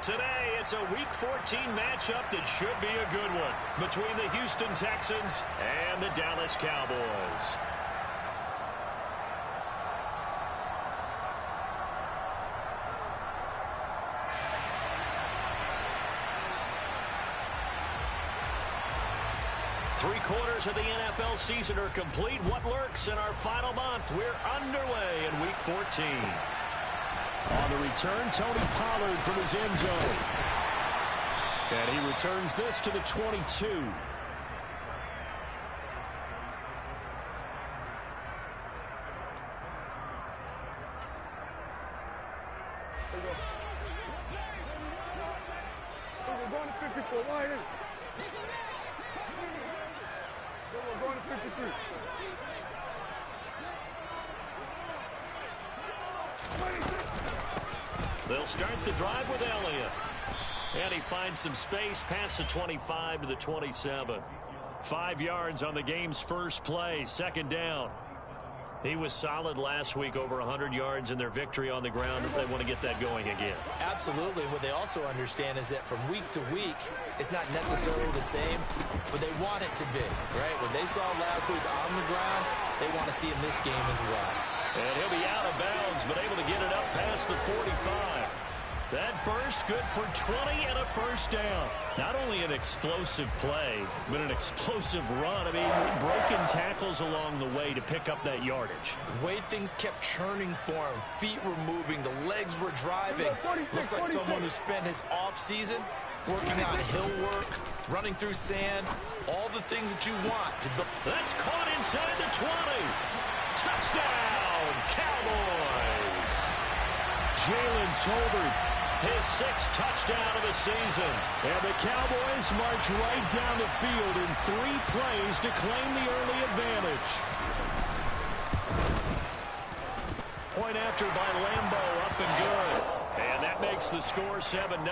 Today, it's a Week 14 matchup that should be a good one between the Houston Texans and the Dallas Cowboys. Three-quarters of the NFL season are complete. What lurks in our final month? We're underway in Week 14. On the return, Tony Pollard from his end zone. And he returns this to the 22. We're going to 54. Why is we're going to 53. They'll start the drive with Elliott. And he finds some space past the 25 to the 27. 5 yards on the game's first play, second down. He was solid last week, over 100 yards in their victory on the ground. If they want to get that going again. Absolutely. What they also understand is that from week to week, it's not necessarily the same, but they want it to be, right? What they saw last week on the ground, they want to see in this game as well. And he'll be out of bounds, but able to get it up past the 45. That burst good for 20 and a first down. Not only an explosive play, but an explosive run. I mean, broken tackles along the way to pick up that yardage. The way things kept churning for him, feet were moving, the legs were driving. Looks like someone who spent his off-season working on hill work, running through sand, all the things that you want to build. That's caught inside the 20. Touchdown, Cowboys. Jalen Tolbert, his 6th touchdown of the season. And the Cowboys march right down the field in 3 plays to claim the early advantage. Point after by Lambo, up and good. And that makes the score 7-0.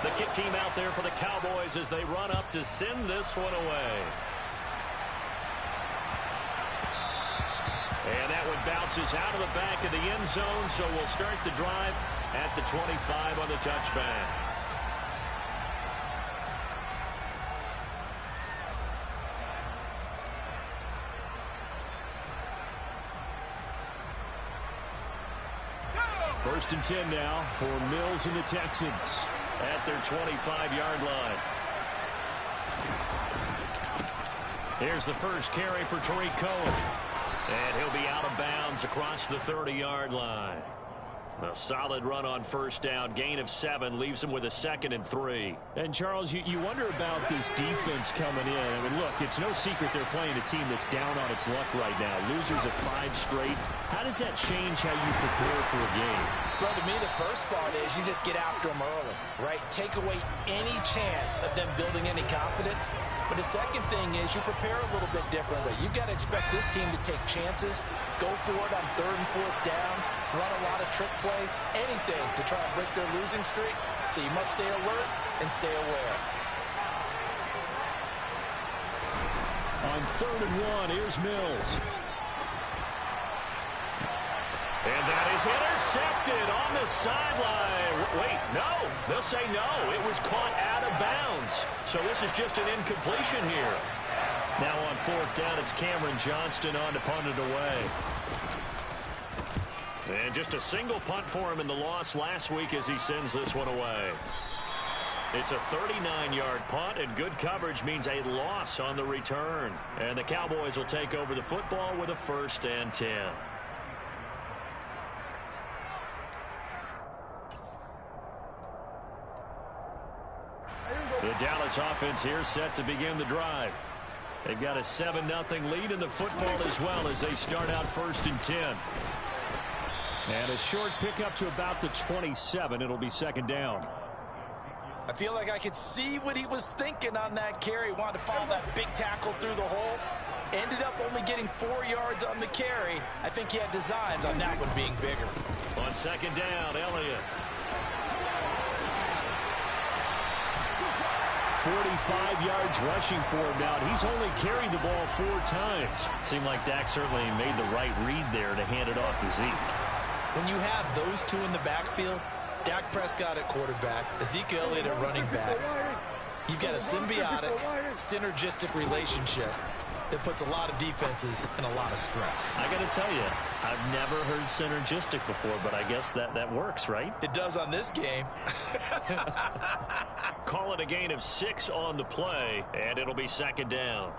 The kick team out there for the Cowboys as they run up to send this one away. And that one bounces out of the back of the end zone, so we'll start the drive at the 25 on the touchback. First and 10 now for Mills and the Texans at their 25-yard line. Here's the first carry for Tariq Cohen. And he'll be out of bounds across the 30-yard line. A solid run on first down. Gain of 7 leaves him with a 2nd and 3. And, Charles, you wonder about this defense coming in. I mean, look, it's no secret they're playing a team that's down on its luck right now. Losers of 5 straight. How does that change how you prepare for a game? Well, to me, the first thought is you just get after them early, right? Take away any chance of them building any confidence. But the second thing is you prepare a little bit differently. You've got to expect this team to take chances, go for it on 3rd and 4th downs, run a lot of trick plays, anything to try and break their losing streak. So you must stay alert and stay aware. On 3rd and 1, here's Mills. And that is intercepted on the sideline. Wait, no. They'll say no. It was caught out of bounds. So this is just an incompletion here. Now on 4th down, it's Cameron Johnston on to punt it away. And just a single punt for him in the loss last week as he sends this one away. It's a 39-yard punt, and good coverage means a loss on the return. And the Cowboys will take over the football with a 1st and 10. The Dallas offense here set to begin the drive. They've got a 7-0 lead in the football as well as they start out 1st and 10. And a short pickup to about the 27. It'll be 2nd down. I feel like I could see what he was thinking on that carry. Wanted to follow that big tackle through the hole. Ended up only getting 4 yards on the carry. I think he had designs on that one being bigger. On 2nd down, Elliott. 45 yards rushing for him now. He's only carried the ball 4 times. Seemed like Dak certainly made the right read there to hand it off to Zeke. When you have those two in the backfield, Dak Prescott at quarterback, Ezekiel Elliott at running back, you've got a symbiotic, synergistic relationship that puts a lot of defenses in a lot of stress. I got to tell you, I've never heard synergistic before, but I guess that works, right? It does on this game. Call it a gain of 6 on the play, and it'll be second down.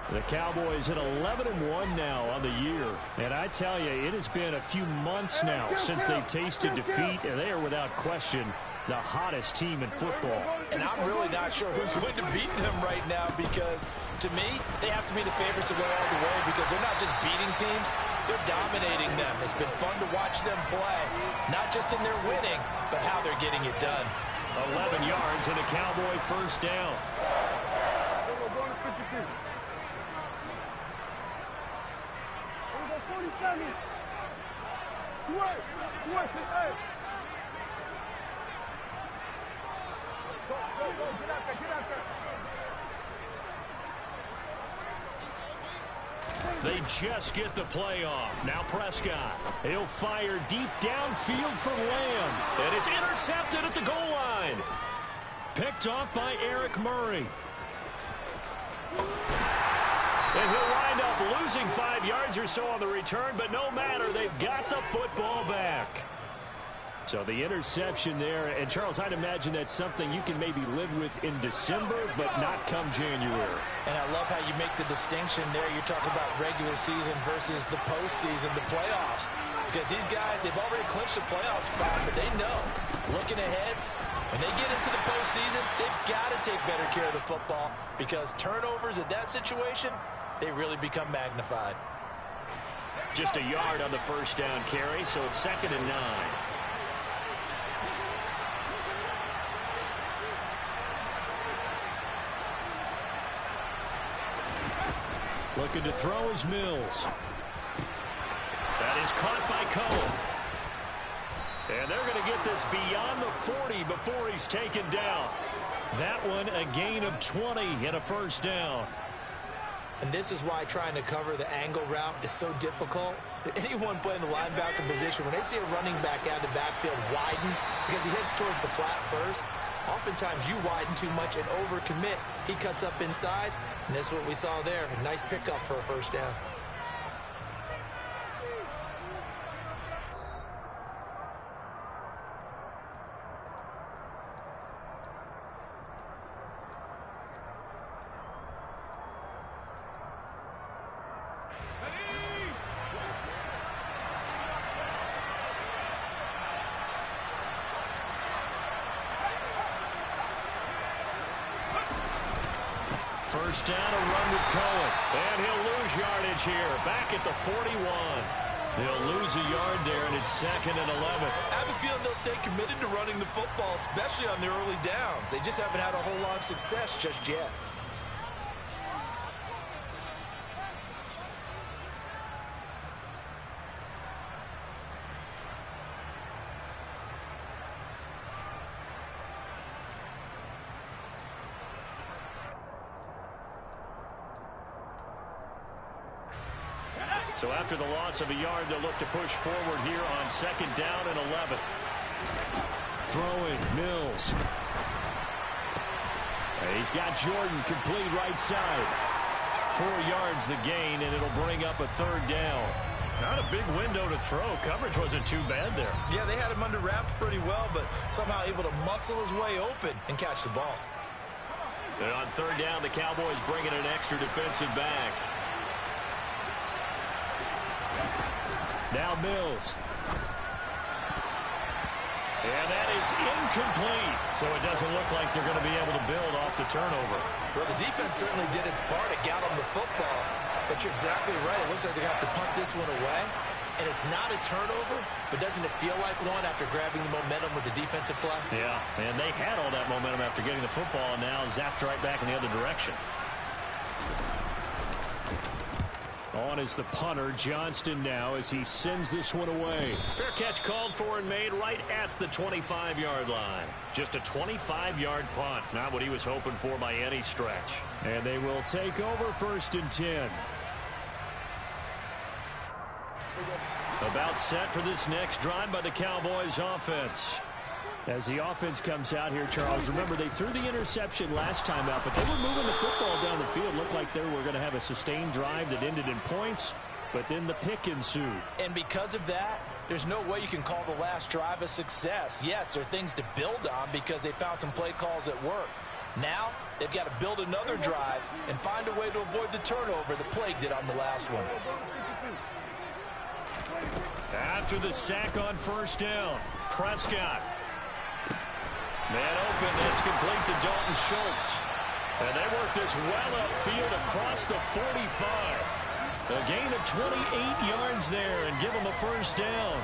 The Cowboys at 11-1 now on the year. And I tell you, it has been a few months now since they've tasted defeat, and they are without question the hottest team in football. And I'm really not sure who's going to beat them right now because, to me, they have to be the favorites to go all the way because they're not just beating teams, they're dominating them. It's been fun to watch them play, not just in their winning, but how they're getting it done. 11 yards and a Cowboy first down. We're going to 52. We're going to 47. Switch it, hey. Go, get out there. They just get the play off. Now Prescott. He'll fire deep downfield for Lamb. And it's intercepted at the goal line. Picked off by Eric Murray. And he'll wind up losing 5 yards or so on the return, but no matter, they've got the football back. So the interception there, and Charles, I'd imagine that's something you can maybe live with in December, but not come January. And I love how you make the distinction there. You're talking about regular season versus the postseason, the playoffs. Because these guys, they've already clinched the playoff spot, but they know, looking ahead, when they get into the postseason, they've got to take better care of the football because turnovers in that situation, they really become magnified. Just a yard on the first down carry, so it's 2nd and 9. Looking to throw is Mills. That is caught by Cohen. And they're going to get this beyond the 40 before he's taken down. That one a gain of 20 and a first down. And this is why trying to cover the angle route is so difficult. Anyone playing the linebacker position, when they see a running back out of the backfield widen because he heads towards the flat first, oftentimes you widen too much and overcommit. He cuts up inside, and this is what we saw there. A nice pickup for a first down. First down, a run with Cohen. And he'll lose yardage here. Back at the 41. They'll lose a yard there, and it's 2nd and 11. I have a feeling they'll stay committed to running the football, especially on their early downs. They just haven't had a whole lot of success just yet. So after the loss of a yard, they'll look to push forward here on 2nd down and 11. Throwing, Mills. He's got Jordan complete right side. 4 yards the gain, and it'll bring up a 3rd down. Not a big window to throw. Coverage wasn't too bad there. Yeah, they had him under wraps pretty well, but somehow able to muscle his way open and catch the ball. And on 3rd down, the Cowboys bringing an extra defensive back. Now Mills. And that is incomplete. So it doesn't look like they're going to be able to build off the turnover. Well, the defense certainly did its part. It got them the football. But you're exactly right. It looks like they have to punt this one away. And it's not a turnover, but doesn't it feel like one after grabbing the momentum with the defensive play? Yeah, and they had all that momentum after getting the football, and now zapped right back in the other direction. On is the punter, Johnston, now as he sends this one away. Fair catch called for and made right at the 25-yard line. Just a 25-yard punt. Not what he was hoping for by any stretch. And they will take over 1st and 10. About set for this next drive by the Cowboys offense. As the offense comes out here, Charles, remember they threw the interception last time out, but they were moving the football down the field. Looked like they were going to have a sustained drive that ended in points, but then the pick ensued. And because of that, there's no way you can call the last drive a success. Yes, there are things to build on because they found some play calls at work. Now, they've got to build another drive and find a way to avoid the turnover the Plague did on the last one. After the sack on 1st down, Prescott. Man open, that's complete to Dalton Schultz. And they work this well upfield across the 45. A gain of 28 yards there and give them a 1st down.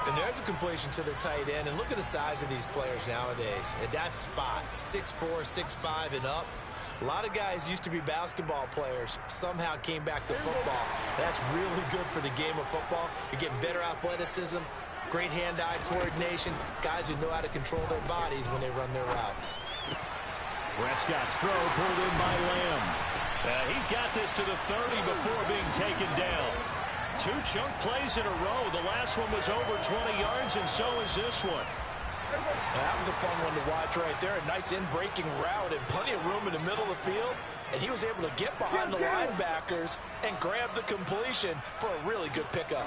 And there's a completion to the tight end. And look at the size of these players nowadays. At that spot, 6'4", 6'5", and up. A lot of guys used to be basketball players, somehow came back to football. That's really good for the game of football. You're getting better athleticism, great hand-eye coordination, guys who know how to control their bodies when they run their routes. Prescott's throw pulled in by Lamb. He's got this to the 30 before being taken down. 2 chunk plays in a row. The last one was over 20 yards, and so is this one. That was a fun one to watch right there. A nice in-breaking route and plenty of room in the middle of the field. And he was able to get behind the linebackers and grab the completion for a really good pickup.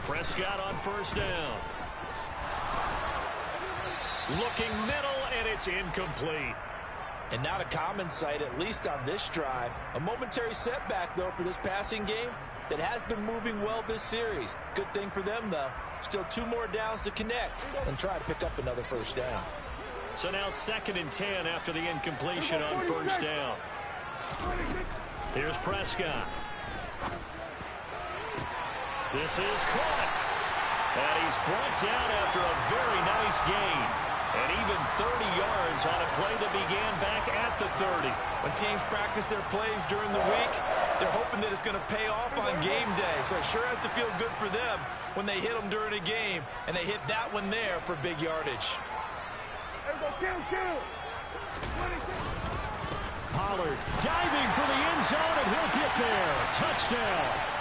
Prescott on 1st down. Looking middle, and it's incomplete. And not a common sight, at least on this drive. A momentary setback, though, for this passing game that has been moving well this series. Good thing for them, though. Still 2 more downs to connect and try to pick up another 1st down. So now 2nd and 10 after the incompletion on 1st down. Here's Prescott. This is caught. And he's brought down after a very nice gain. And even 30 yards on a play that began back at the 30. When teams practice their plays during the week, they're hoping that it's going to pay off on game day. So it sure has to feel good for them when they hit them during a game, and they hit that one there for big yardage. Pollard diving for the end zone, and he'll get there. Touchdown.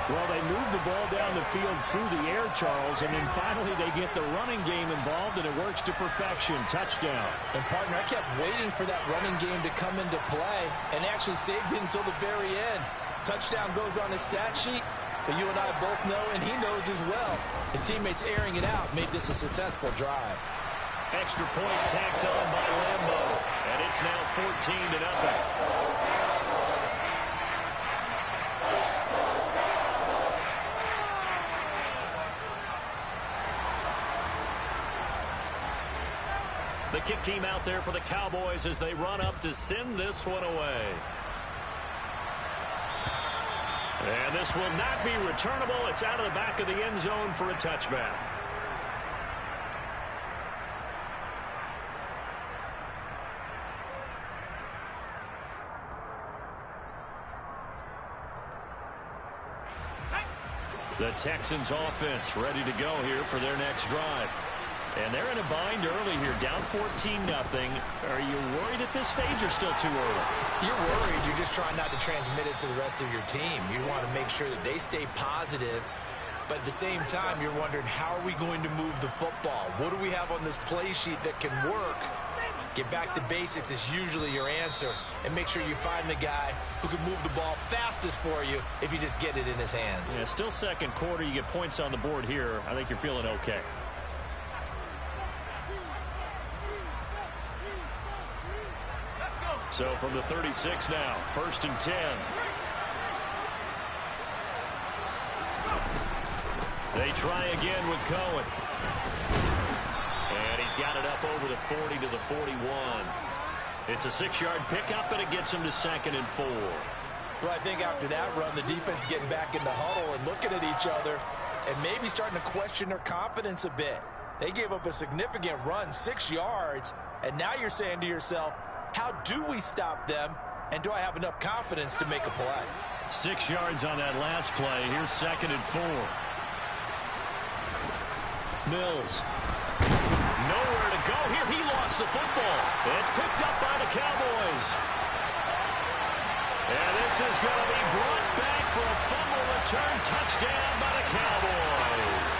Well, they move the ball down the field through the air, Charles, and then finally they get the running game involved, and it works to perfection. Touchdown. And, partner, I kept waiting for that running game to come into play and actually saved it until the very end. Touchdown goes on his stat sheet, but you and I both know, and he knows as well, his teammates airing it out made this a successful drive. Extra point tacked on by Lambo, and it's now 14-0. The kick team out there for the Cowboys as they run up to send this one away. And this will not be returnable. It's out of the back of the end zone for a touchback. The Texans offense ready to go here for their next drive. And they're in a bind early here, down 14-0. Are you worried at this stage or still too early? You're worried. You're just trying not to transmit it to the rest of your team. You want to make sure that they stay positive. But at the same time, you're wondering, how are we going to move the football? What do we have on this play sheet that can work? Get back to basics is usually your answer. And make sure you find the guy who can move the ball fastest for you if you just get it in his hands. Yeah, still 2nd quarter. You get points on the board here. I think you're feeling okay. So from the 36 now, 1st and 10. They try again with Cohen. And he's got it up over the 40 to the 41. It's a 6-yard pickup, and it gets him to 2nd and 4. Well, I think after that run, the defense getting back in the huddle and looking at each other and maybe starting to question their confidence a bit. They gave up a significant run, 6 yards, and now you're saying to yourself, how do we stop them, and do I have enough confidence to make a play? 6 yards on that last play. Here's 2nd and 4. Mills. Nowhere to go here. He lost the football. It's picked up by the Cowboys. And this is going to be brought back for a fumble return touchdown by the Cowboys.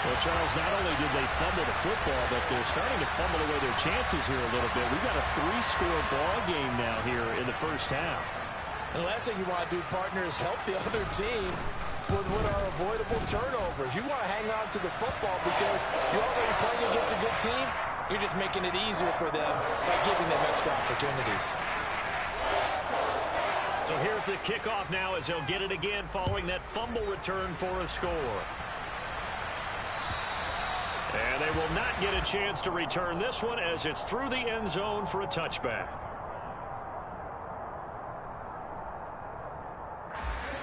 Well, Charles, not only did they fumble the football, but they're starting to fumble away their chances here a little bit. We've got a 3-score ball game now here in the first half. And the last thing you want to do, partner, is help the other team with what are avoidable turnovers. You want to hang on to the football because you're already playing against a good team. You're just making it easier for them by giving them extra opportunities. So here's the kickoff now as they'll get it again following that fumble return for a score. And they will not get a chance to return this one as it's through the end zone for a touchback.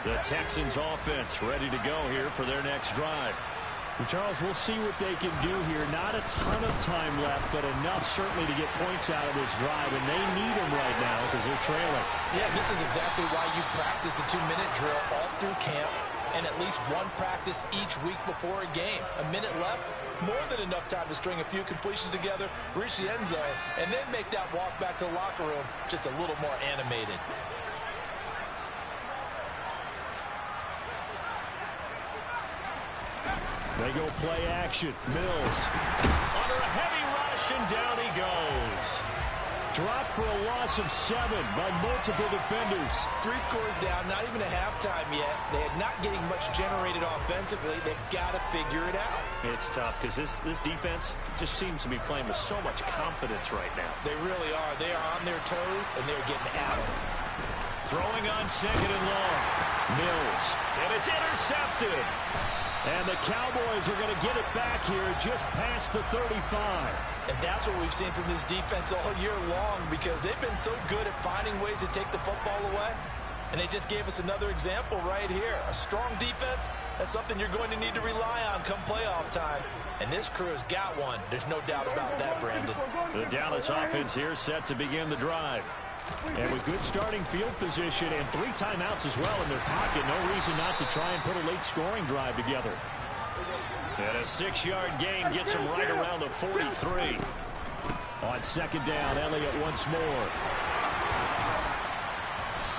The Texans offense ready to go here for their next drive. And Charles, we'll see what they can do here. Not a ton of time left, but enough certainly to get points out of this drive, and they need them right now because they're trailing. Yeah, this is exactly why you practice a 2-minute drill all through camp and at least one practice each week before a game. A minute left, more than enough time to string a few completions together, reach the end zone, and then make that walk back to the locker room just a little more animated. They go play action. Mills. Under a heavy rush, and down he goes. Dropped for a loss of 7 by multiple defenders. 3 scores down, not even a halftime yet. They are not getting much generated offensively. They've got to figure it out. It's tough because this defense just seems to be playing with so much confidence right now. They really are. They are on their toes, and they're getting at them. Throwing on 2nd and long. Mills. And it's intercepted. And the Cowboys are going to get it back here just past the 35. And that's what we've seen from this defense all year long because they've been so good at finding ways to take the football away. And they just gave us another example right here. A strong defense, that's something you're going to need to rely on come playoff time. And this crew has got one. There's no doubt about that, Brandon. The Dallas offense here set to begin the drive. And with good starting field position and 3 timeouts as well in their pocket, no reason not to try and put a late scoring drive together. And a 6-yard gain gets him right around the 43. On 2nd down, Elliott once more.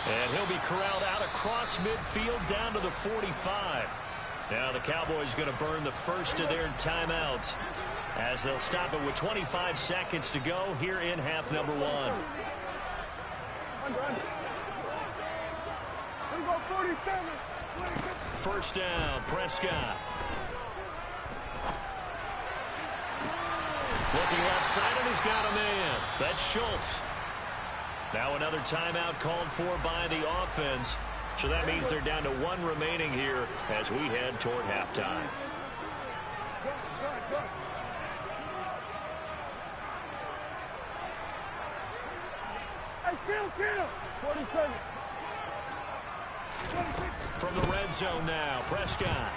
And he'll be corralled out across midfield down to the 45. Now the Cowboys going to burn the first of their timeouts as they'll stop it with 25 seconds to go here in half number 1. First down, Prescott. Looking left side, and he's got a man. That's Schultz. Now another timeout called for by the offense. So that means they're down to 1 remaining here as we head toward halftime. From the red zone now, Prescott.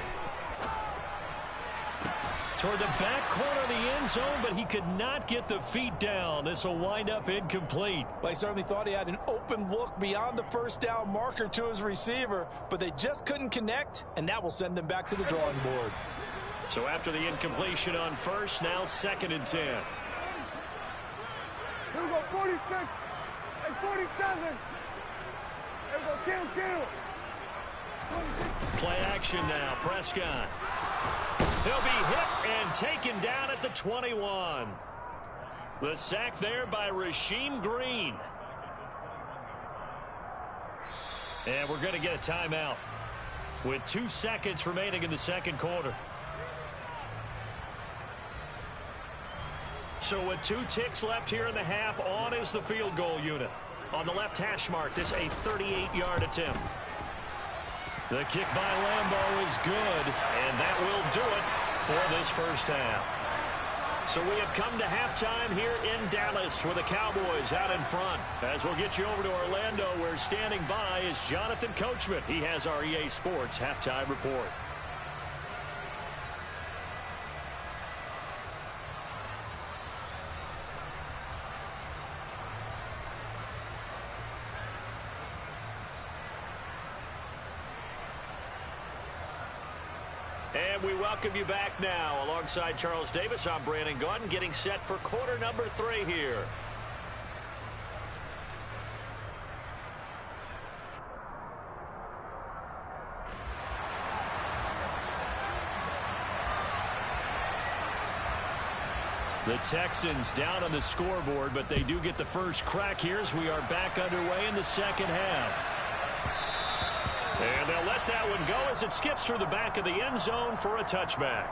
Toward the back corner of the end zone, but he could not get the feet down. This will wind up incomplete. Well, he certainly thought he had an open look beyond the first down marker to his receiver, but they just couldn't connect, and that will send them back to the drawing board. So after the incompletion on first, now 2nd and 10. Here we go, 46 and 47. Here we go, kill. Play action now, Prescott. He'll be hit and taken down at the 21. The sack there by Rasheem Green. And we're going to get a timeout with 2 seconds remaining in the second quarter. So with 2 ticks left here in the half, on is the field goal unit. On the left hash mark, this a 38-yard attempt. The kick by Lambeau is good, and that will do it for this first half. So we have come to halftime here in Dallas with the Cowboys out in front. As we'll get you over to Orlando, where standing by is Jonathan Coachman. He has our EA Sports halftime report. And we welcome you back now. Alongside Charles Davis, I'm Brandon Gaudin, getting set for quarter number 3 here. The Texans down on the scoreboard, but they do get the first crack here as we are back underway in the second half. And they'll let that one go as it skips through the back of the end zone for a touchback.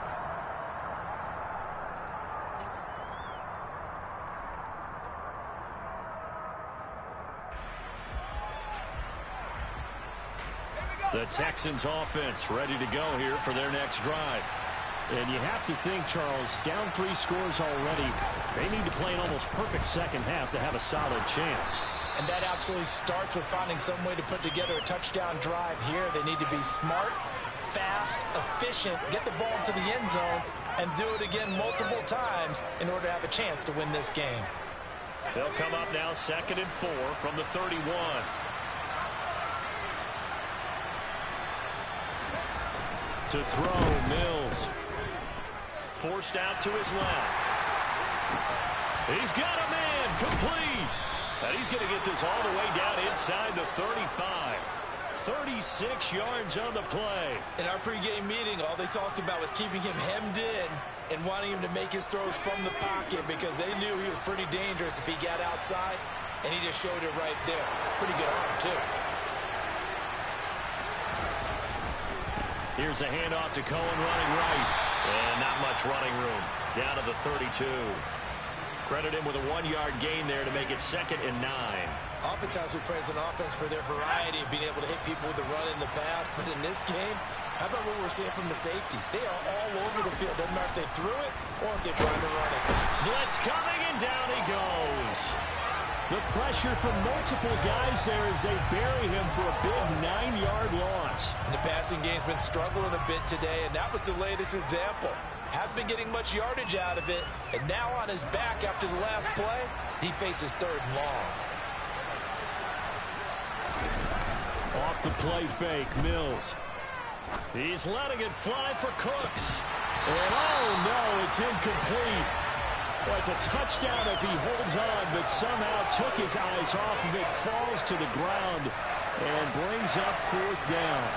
The Texans offense ready to go here for their next drive. And you have to think, Charles, down 3 scores already. They need to play an almost perfect second half to have a solid chance. And that absolutely starts with finding some way to put together a touchdown drive here. They need to be smart, fast, efficient, get the ball to the end zone, and do it again multiple times in order to have a chance to win this game. They'll come up now 2nd and 4 from the 31. To throw, Mills. Forced out to his left. He's got a man, complete. And he's going to get this all the way down inside the 35. 36 yards on the play. In our pregame meeting, all they talked about was keeping him hemmed in and wanting him to make his throws from the pocket because they knew he was pretty dangerous if he got outside, and he just showed it right there. Pretty good arm, too. Here's a handoff to Cohen running right. And not much running room. Down to the 32. Credit him with a 1-yard gain there to make it 2nd and 9. Oftentimes we praise an offense for their variety of being able to hit people with the run in the pass. But in this game, how about what we're seeing from the safeties? They are all over the field. Doesn't matter if they threw it or if they're trying to run it. Blitz coming, and down he goes. The pressure from multiple guys there as they bury him for a big 9-yard loss. And the passing game's been struggling a bit today, and that was the latest example. Haven't been getting much yardage out of it, and now on his back after the last play, he faces 3rd and long. Off the play fake, Mills. He's letting it fly for Cooks. And oh no, it's incomplete. Well, it's a touchdown if he holds on, but somehow took his eyes off of it, falls to the ground, and brings up 4th down.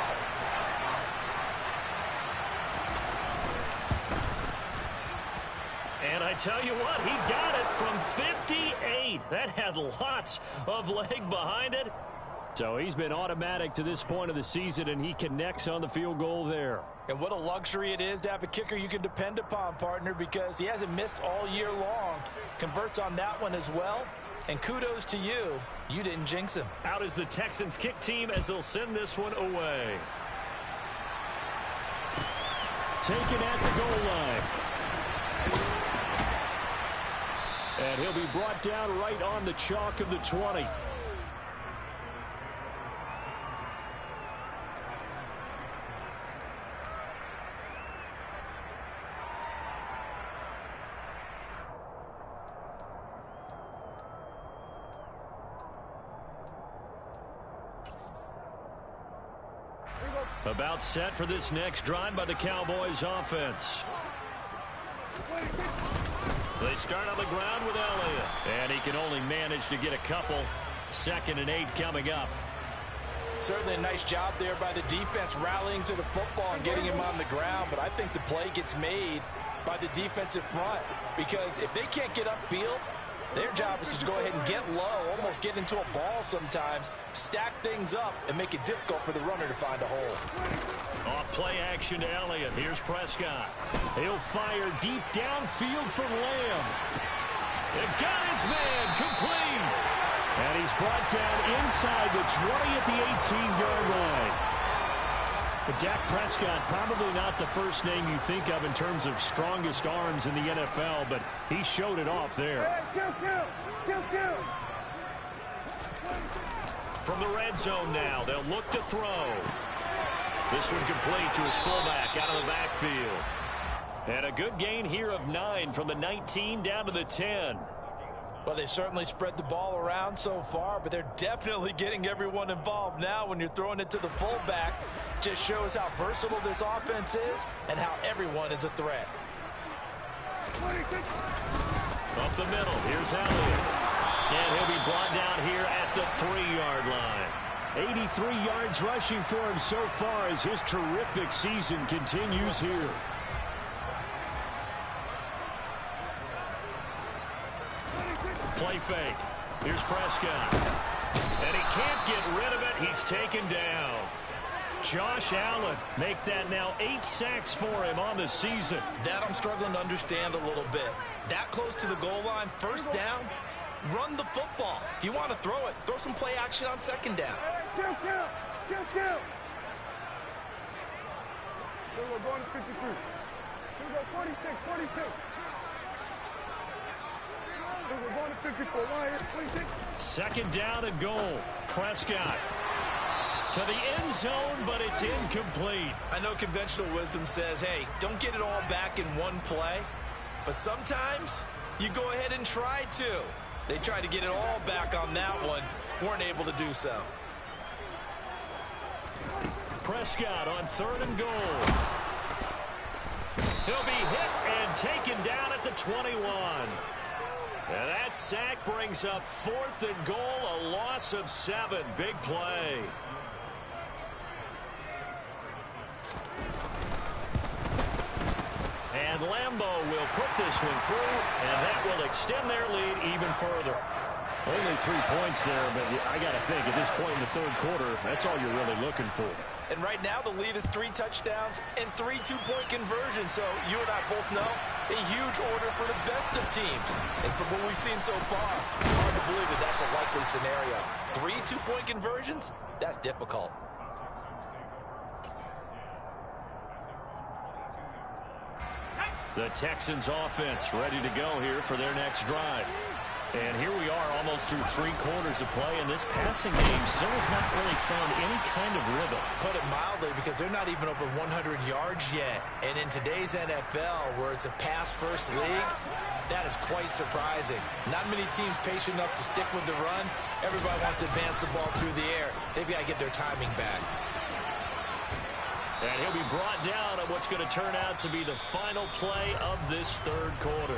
And I tell you what, he got it from 58. That had lots of leg behind it. So he's been automatic to this point of the season, and he connects on the field goal there. And what a luxury it is to have a kicker you can depend upon, partner, because he hasn't missed all year long. Converts on that one as well. And kudos to you. You didn't jinx him. Out is the Texans kick team as they'll send this one away. Taken at the goal line. And he'll be brought down right on the chalk of the 20. About set for this next drive by the Cowboys offense. They start on the ground with Elliott. And he can only manage to get a couple. 2nd and 8 coming up. Certainly a nice job there by the defense rallying to the football and getting him on the ground. But I think the play gets made by the defensive front. Because if they can't get upfield, their job is to go ahead and get low, almost get into a ball sometimes, stack things up, and make it difficult for the runner to find a hole. Off play action to Elliott. Here's Prescott. He'll fire deep downfield for Lamb. It got his man complete. And he's brought down inside the 20 at the 18-yard line. But Dak Prescott, probably not the first name you think of in terms of strongest arms in the NFL, but he showed it off there. From the red zone now, they'll look to throw. This one complete to his fullback out of the backfield. And a good gain here of 9 from the 19 down to the 10. Well, they certainly spread the ball around so far, but they're definitely getting everyone involved now when you're throwing it to the fullback. Just shows how versatile this offense is and how everyone is a threat. Up the middle, here's Elliott. And he'll be brought down here at the 3-yard line. 83 yards rushing for him so far as his terrific season continues here. Play fake. Here's Prescott. And he can't get rid of it. He's taken down. Josh Allen make that now 8 sacks for him on the season. That I'm struggling to understand a little bit. That close to the goal line, first down, run the football. If you want to throw it, throw some play action on second down. Kill. We're going to 53. We're going 46. We're going to 54. 26. Second down and goal. Prescott to the end zone, but it's incomplete. I know conventional wisdom says, hey, don't get it all back in one play. But sometimes you go ahead and try to. They tried to get it all back on that one. Weren't able to do so. Prescott on 3rd and goal. He'll be hit and taken down at the 21. And that sack brings up 4th and goal, a loss of 7. Big play. And Lambeau will put this one through, and that will extend their lead even further. Only 3 points there, but I got to think at this point in the 3rd quarter, that's all you're really looking for. And right now the lead is 3 touchdowns and 3 two-point conversions. So you and I both know a huge order for the best of teams. And from what we've seen so far, hard to believe that that's a likely scenario. 3 two-point conversions? That's difficult. The Texans offense ready to go here for their next drive. And here we are almost through 3 quarters of play, and this passing game still has not really found any kind of rhythm. Put it mildly, because they're not even over 100 yards yet. And in today's NFL, where it's a pass-first league, that is quite surprising. Not many teams patient enough to stick with the run. Everybody wants to advance the ball through the air. They've got to get their timing back. And he'll be brought down at what's going to turn out to be the final play of this 3rd quarter.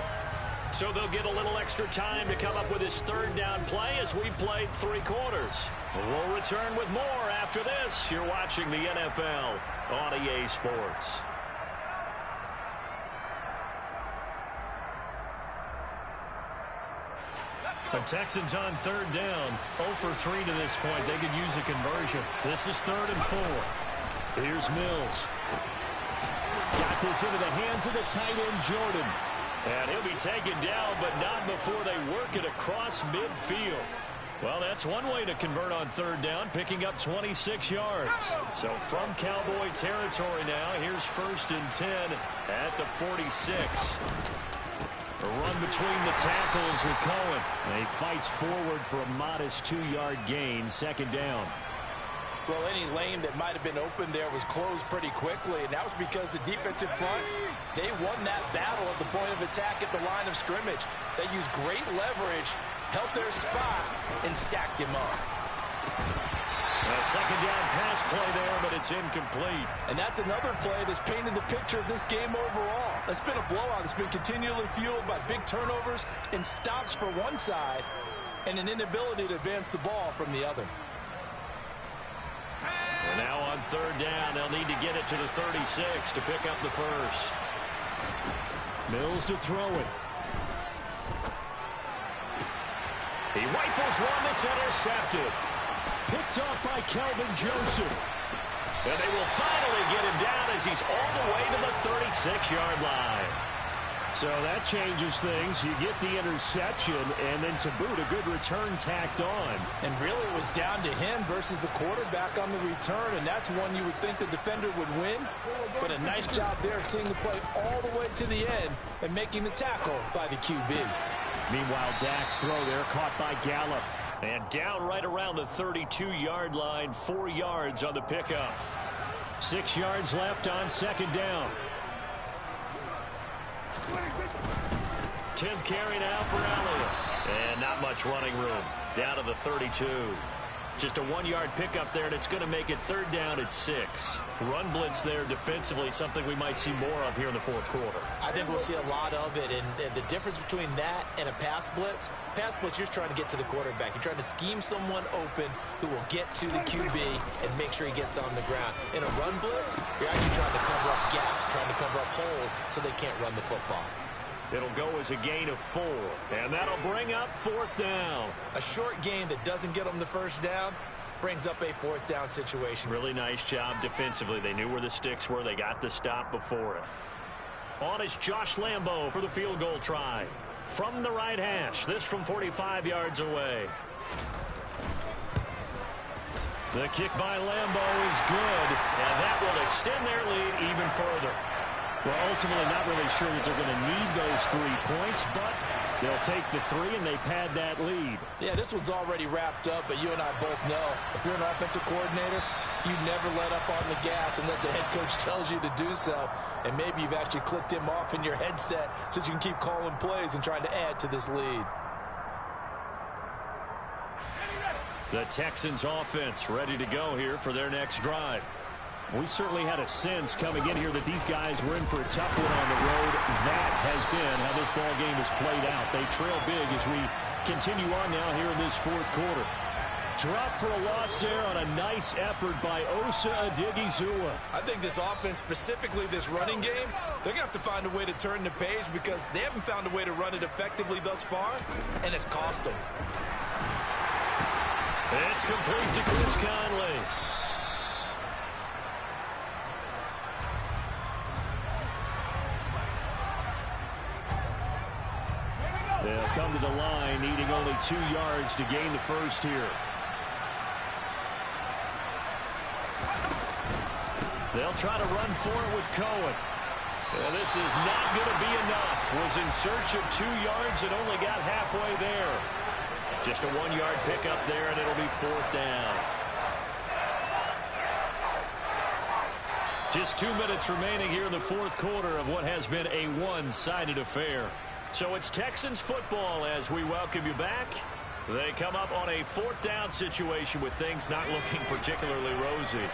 So they'll get a little extra time to come up with his 3rd down play as we've played 3 quarters. We'll return with more after this. You're watching the NFL on EA Sports. The Texans on 3rd down. 0 for 3 to this point. They could use a conversion. This is 3rd and 4. Here's Mills. Got this into the hands of the tight end, Jordan. And he'll be taken down, but not before they work it across midfield. Well, that's one way to convert on 3rd down, picking up 26 yards. So from Cowboy territory now, here's 1st and 10 at the 46. A run between the tackles with Cohen. And he fights forward for a modest 2-yard gain, 2nd down. Well, any lane that might have been open there was closed pretty quickly, and that was because the defensive front, they won that battle at the point of attack at the line of scrimmage. They used great leverage, held their spot, and stacked him up. A 2nd down pass play there, but it's incomplete. And that's another play that's painted the picture of this game overall. It's been a blowout. It's been continually fueled by big turnovers and stops for one side and an inability to advance the ball from the other. And now on 3rd down, they'll need to get it to the 36 to pick up the 1st. Mills to throw it. He rifles one that's intercepted. Picked off by Kelvin Joseph. And they will finally get him down as he's all the way to the 36-yard line. So that changes things. You get the interception, and then to boot, a good return tacked on. And really it was down to him versus the quarterback on the return, and that's one you would think the defender would win. But a nice job there of seeing the play all the way to the end and making the tackle by the QB. Meanwhile, Dak's throw there caught by Gallup. And down right around the 32-yard line, 4 yards on the pickup. 6 yards left on 2nd down. 10th carry now for Elliott. And not much running room. Down to the 32. Just a 1-yard pickup there, and it's going to make it 3rd down at 6. Run blitz there defensively, something we might see more of here in the 4th quarter. I think we'll see a lot of it, and the difference between that and a pass blitz, you're trying to get to the quarterback. You're trying to scheme someone open who will get to the QB and make sure he gets on the ground. In a run blitz, you're actually trying to cover up gaps, trying to cover up holes so they can't run the football. It'll go as a gain of 4, and that'll bring up 4th down. A short gain that doesn't get them the 1st down brings up a 4th down situation. Really nice job defensively. They knew where the sticks were. They got the stop before it. On is Josh Lambo for the field goal try. From the right hash, this from 45 yards away. The kick by Lambo is good, and that will extend their lead even further. Well, ultimately not really sure that they're going to need those 3 points, but they'll take the 3 and they pad that lead. Yeah, this one's already wrapped up, but you and I both know if you're an offensive coordinator, you never let up on the gas unless the head coach tells you to do so. And maybe you've actually clicked him off in your headset so you can keep calling plays and trying to add to this lead. The Texans offense ready to go here for their next drive. We certainly had a sense coming in here that these guys were in for a tough one on the road. That has been how this ball game has played out. They trail big as we continue on now here in this 4th quarter. Drop for a loss there on a nice effort by Osa Odighizuwa. I think this offense, specifically this running game, they're going to have to find a way to turn the page because they haven't found a way to run it effectively thus far, and it's cost them. It's complete to Chris Conley. They'll come to the line, needing only 2 yards to gain the 1st here. They'll try to run for it with Cohen. And this is not going to be enough. Was in search of 2 yards and only got halfway there. Just a 1-yard pickup there, and it'll be 4th down. Just 2 minutes remaining here in the 4th quarter of what has been a one-sided affair. So it's Texans football as we welcome you back. They come up on a 4th down situation with things not looking particularly rosy.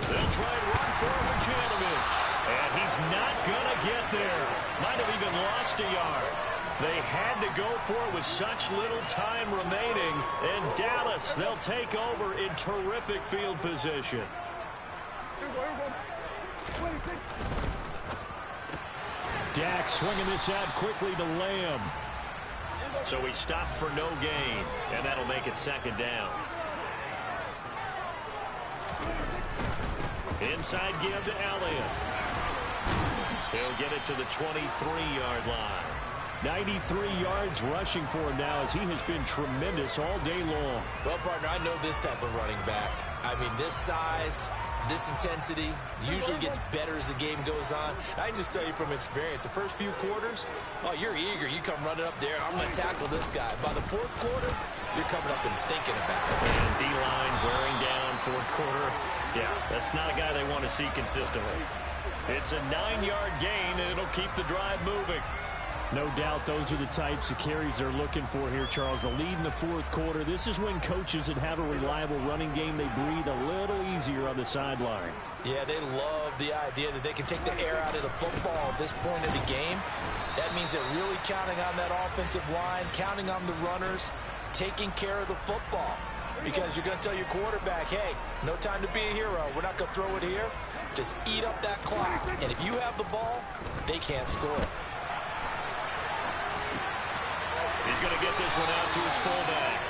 They'll try and run for Marjanovic. And he's not going to get there. Might have even lost a yard. They had to go for it with such little time remaining. And Dallas, they'll take over in terrific field position. Dak swinging this out quickly to Lamb. So he stopped for no gain, and that'll make it 2nd down. Inside give to Elliott. He'll get it to the 23-yard line. 93 yards rushing for him now as he has been tremendous all day long. Well, partner, I know this type of running back. I mean, this size, this intensity usually gets better as the game goes on. I just tell you from experience, the first few quarters, oh, you're eager. You come running up there. I'm going to tackle this guy. By the 4th quarter, you're coming up and thinking about it. And D-line wearing down 4th quarter. Yeah, that's not a guy they want to see consistently. It's a 9-yard gain, and it'll keep the drive moving. No doubt those are the types of carries they're looking for here, Charles. The lead in the 4th quarter. This is when coaches that have a reliable running game, they breathe a little easier on the sideline. Yeah, they love the idea that they can take the air out of the football at this point of the game. That means they're really counting on that offensive line, counting on the runners, taking care of the football. Because you're going to tell your quarterback, hey, no time to be a hero. We're not going to throw it here. Just eat up that clock. And if you have the ball, they can't score. He's going to get this one out to his fullback.